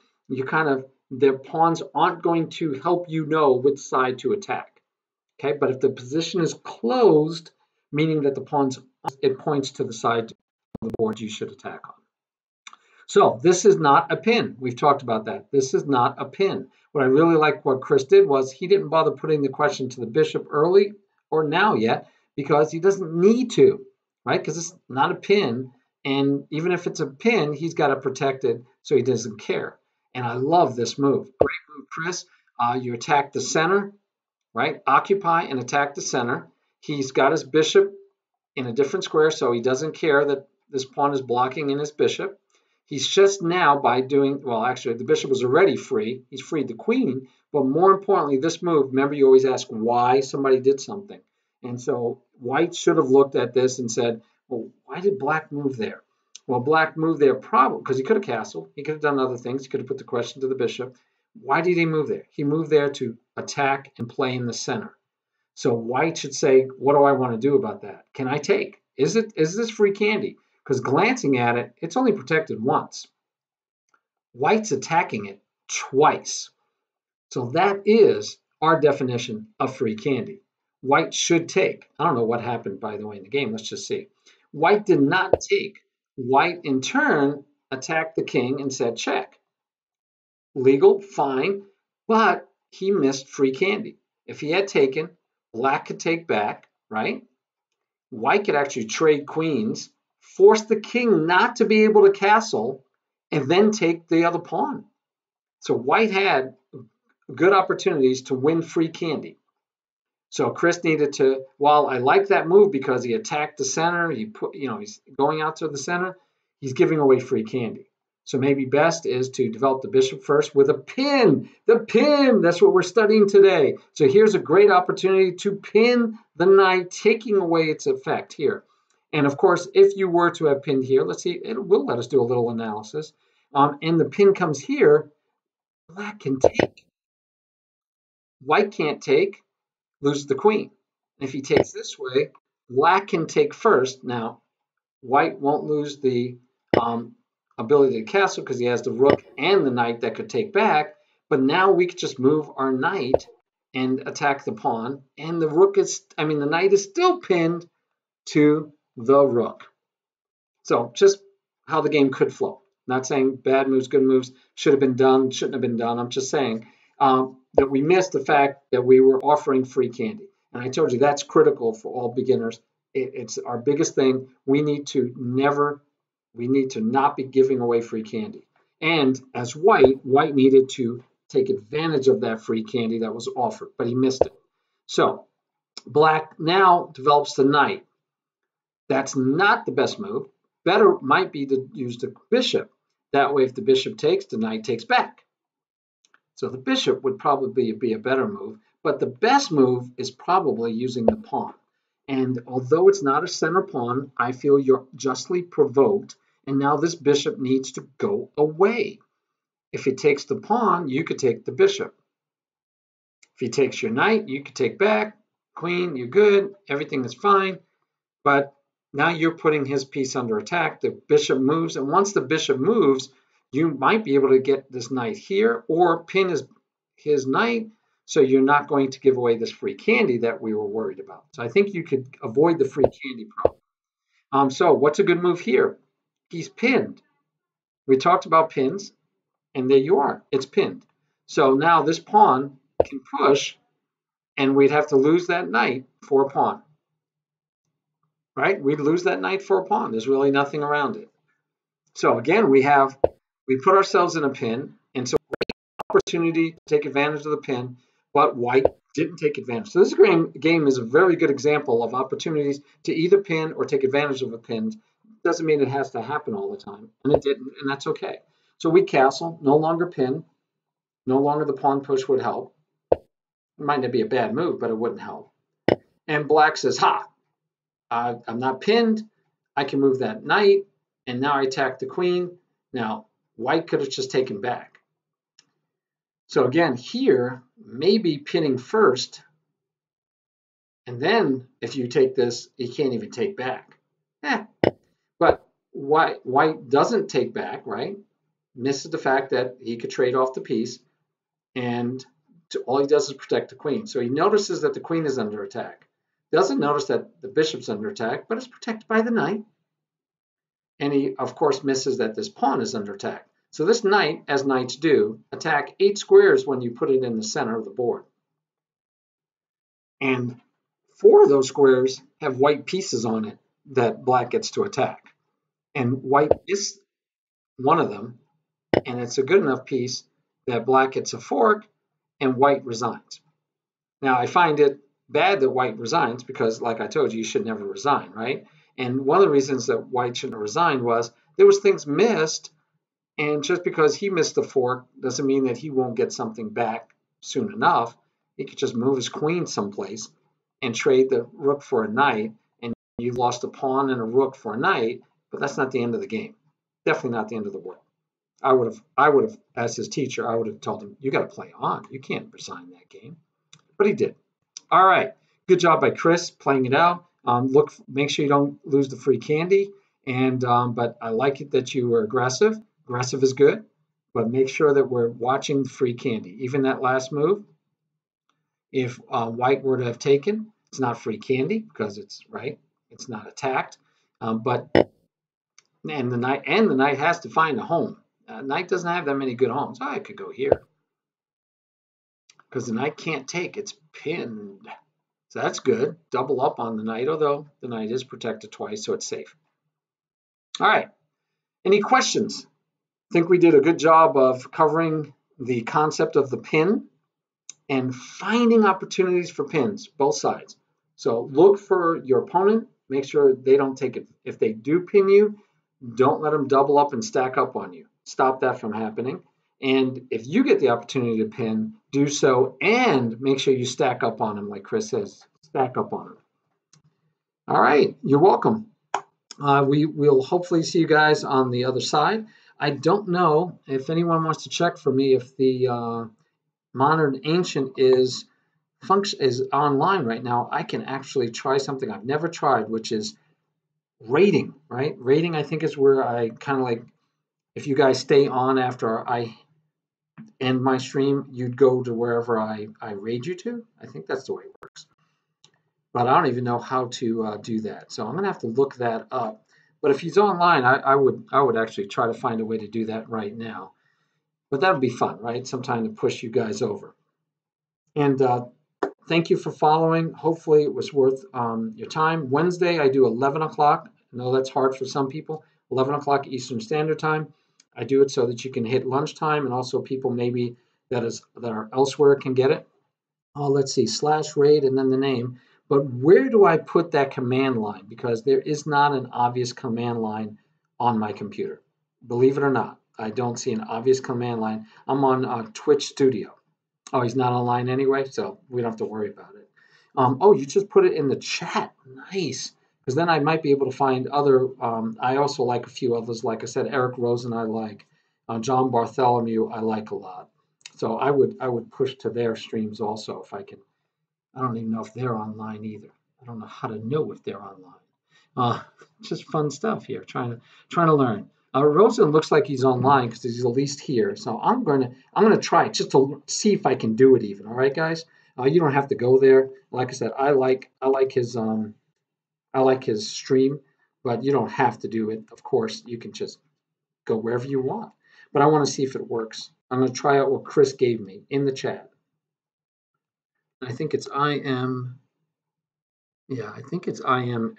their pawns aren't going to help you know which side to attack. Okay, but if the position is closed, meaning that the pawns, it points to the side of the board you should attack on. So this is not a pin. We've talked about that. This is not a pin. What I really like what Chris did was he didn't bother putting the question to the bishop early or now yet because he doesn't need to, right? Because it's not a pin. And even if it's a pin, he's got it protected, so he doesn't care. And I love this move. Great move, Chris. You attack the center, right? Occupy and attack the center. He's got his bishop in a different square, so he doesn't care that this pawn is blocking in his bishop. He's just now by doing, well, actually, the bishop was already free. He's freed the queen. But more importantly, this move, remember, you always ask why somebody did something. And so white should have looked at this and said, well, why did black move there? Well, black moved there probably because he could have castled. He could have done other things. He could have put the question to the bishop. Why did he move there? He moved there to attack and play in the center. So white should say, what do I want to do about that? Can I take? Is this free candy? Because glancing at it, it's only protected once. White's attacking it twice. So that is our definition of free candy. White should take. I don't know what happened, by the way, in the game. Let's just see. White did not take. White, in turn, attacked the king and said check. Legal, fine, but he missed free candy. If he had taken, black could take back, right? White could actually trade queens, force the king not to be able to castle, and then take the other pawn. So white had good opportunities to win free candy. So Chris needed to, while I like that move because he attacked the center, he put, he's going out to the center, he's giving away free candy. So maybe best is to develop the bishop first with a pin. The pin, that's what we're studying today. So here's a great opportunity to pin the knight, taking away its effect here. And of course, if you were to have pinned here, let's see, it will let us do a little analysis. And the pin comes here, black can take. White can't take, loses the queen. And if he takes this way, black can take first. Now, white won't lose the ability to castle because he has the rook and the knight that could take back. But now we could just move our knight and attack the pawn. And the knight is still pinned to the rook. So just how the game could flow. Not saying bad moves, good moves, should have been done, shouldn't have been done. I'm just saying that we missed the fact that we were offering free candy. And I told you that's critical for all beginners. It's our biggest thing. We need to not be giving away free candy. And as white needed to take advantage of that free candy that was offered, but he missed it. So black now develops the knight. That's not the best move. Better might be to use the bishop. That way, if the bishop takes, the knight takes back. So the bishop would probably be a better move, but the best move is probably using the pawn. And although it's not a center pawn, I feel you're justly provoked, and now this bishop needs to go away. If he takes the pawn, you could take the bishop. If he takes your knight, you could take back. Queen, you're good. Everything is fine. But now you're putting his piece under attack. The bishop moves, and once the bishop moves, you might be able to get this knight here or pin his knight, so you're not going to give away this free candy that we were worried about. So I think you could avoid the free candy problem. So what's a good move here? He's pinned. We talked about pins, and there you are. It's pinned. So now this pawn can push, and we'd have to lose that knight for a pawn. Right? We'd lose that knight for a pawn. There's really nothing around it. So again, we put ourselves in a pin, and so opportunity to take advantage of the pin, but white didn't take advantage. So this game is a very good example of opportunities to either pin or take advantage of a pin. Doesn't mean it has to happen all the time, and it didn't, and that's okay. So we castle, no longer pin, no longer the pawn push would help. It might not be a bad move, but it wouldn't help. And black says, ha, I'm not pinned. I can move that knight, and now I attack the queen. Now, white could have just taken back. So again, here, maybe pinning first, and then if you take this, you can't even take back. But white doesn't take back, right? Misses the fact that he could trade off the piece, and all he does is protect the queen. So he notices that the queen is under attack. Doesn't notice that the bishop's under attack, but it's protected by the knight. And he, of course, misses that this pawn is under attack. So this knight, as knights do, attack 8 squares when you put it in the center of the board. And 4 of those squares have white pieces on it that black gets to attack. And white is one of them, and it's a good enough piece that black gets a fork and white resigns. Now, I find it bad that white resigns because, like I told you, you should never resign, right? And one of the reasons that white shouldn't have resigned was there was things missed, and just because he missed the fork doesn't mean that he won't get something back soon enough. He could just move his queen someplace and trade the rook for a knight, and you lost a pawn and a rook for a knight, but that's not the end of the game. Definitely not the end of the world. I would have, as his teacher, I would have told him, you got to play on. You can't resign that game. But he did. All right. Good job by Chris playing it out. Make sure you don't lose the free candy. And but I like it that you were aggressive. Aggressive is good, but make sure that we're watching free candy. Even that last move, if white were to have taken, it's not free candy because it's right. It's not attacked. But the knight has to find a home. Knight doesn't have that many good homes. I could go here because the knight can't take. It's pinned. So that's good. Double up on the knight, although the knight is protected twice, so it's safe. All right. Any questions? I think we did a good job of covering the concept of the pin and finding opportunities for pins, both sides. So look for your opponent. Make sure they don't take it. If they do pin you, don't let them double up and stack up on you. Stop that from happening. And if you get the opportunity to pin, do so and make sure you stack up on them, like Chris says, stack up on them. All right, you're welcome. We will hopefully see you guys on the other side. I don't know if anyone wants to check for me if the Modern Ancient is online right now. I can actually try something I've never tried, which is rating, right? Rating, I think, is where I kind of like, if you guys stay on after I end my stream, you'd go to wherever I raid you to. I think that's the way it works. But I don't even know how to do that. So I'm going to have to look that up. But if he's online, I would actually try to find a way to do that right now. But that would be fun, right? Sometime to push you guys over. And thank you for following. Hopefully it was worth your time. Wednesday, I do 11 o'clock. I know that's hard for some people. 11 o'clock Eastern Standard Time. I do it so that you can hit lunchtime and also people maybe that are elsewhere can get it. Let's see, /raid and then the name. But where do I put that command line? Because there is not an obvious command line on my computer. Believe it or not, I don't see an obvious command line. I'm on Twitch Studio. Oh, he's not online anyway, so we don't have to worry about it. Oh, you just put it in the chat. Nice. Because then I might be able to find other. I also like a few others. Like I said, Eric Rosen I like. John Bartholomew I like a lot. So I would push to their streams also if I can. I don't even know if they're online either. I don't know how to know if they're online. Just fun stuff here, trying to learn. Rosen looks like he's online because he's at least here. So I'm gonna try it just to see if I can do it even. All right, guys. You don't have to go there. Like I said, I like his stream, but you don't have to do it. Of course, you can just go wherever you want. But I want to see if it works. I'm going to try out what Chris gave me in the chat. I think it's I am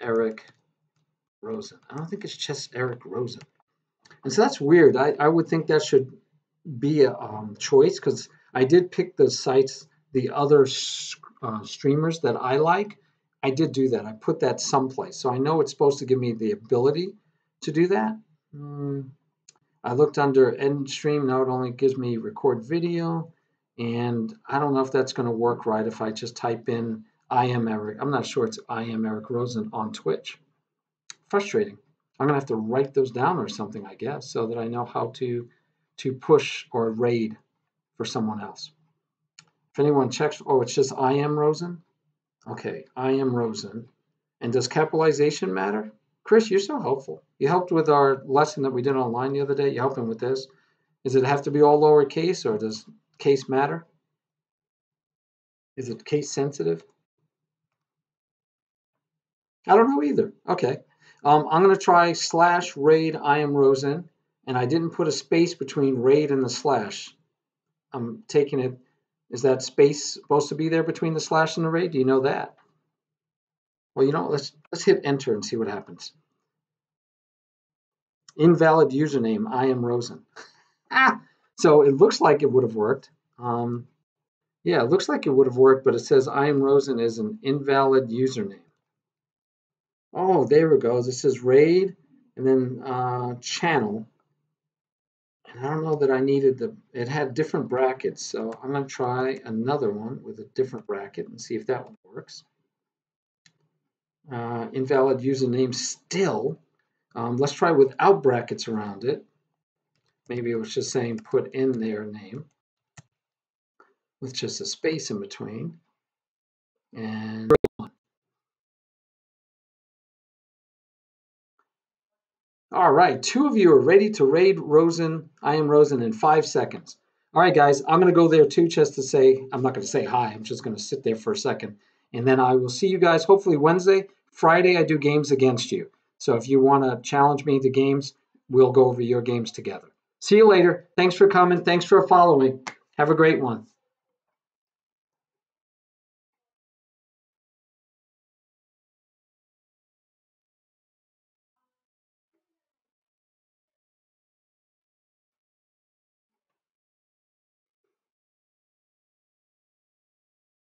Eric Rosen. I don't think it's just Eric Rosen. And so that's weird. I would think that should be a choice because I did pick the sites, the other streamers that I like. I did do that. I put that someplace. So I know it's supposed to give me the ability to do that. I looked under end stream. Now it only gives me record video. And I don't know if that's going to work right if I just type in I am Eric. I'm not sure it's I am Eric Rosen on Twitch. Frustrating. I'm going to have to write those down or something, I guess, so that I know how to push or raid for someone else. If anyone checks, oh, it's just I am Rosen. Okay, I am Rosen. And does capitalization matter? Chris, you're so helpful. You helped with our lesson that we did online the other day. You helped him with this. Does it have to be all lowercase or does case matter? Is it case sensitive? I don't know either. Okay. I'm going to try /raid I am Rosen. and I didn't put a space between raid and the slash. I'm taking it, is that space supposed to be there between the slash and the raid? Do you know that? Well, let's hit enter and see what happens. Invalid username, I am Rosen. So it looks like it would have worked. Yeah, it looks like it would have worked, but it says I am Rosen is an invalid username. Oh, there it goes. It says raid and then channel. And I don't know that I needed it had different brackets. So I'm going to try another one with a different bracket and see if that one works. Invalid username still. Let's try without brackets around it. Maybe it was just saying put in their name with just a space in between. And all right, 2 of you are ready to raid Rosen. I am Rosen in 5 seconds. All right, guys, I'm going to go there too just to say, I'm not going to say hi. I'm just going to sit there for a second. And then I will see you guys hopefully Wednesday. Friday, I do games against you. So if you want to challenge me to games, we'll go over your games together. See you later. Thanks for coming. Thanks for following. Have a great one.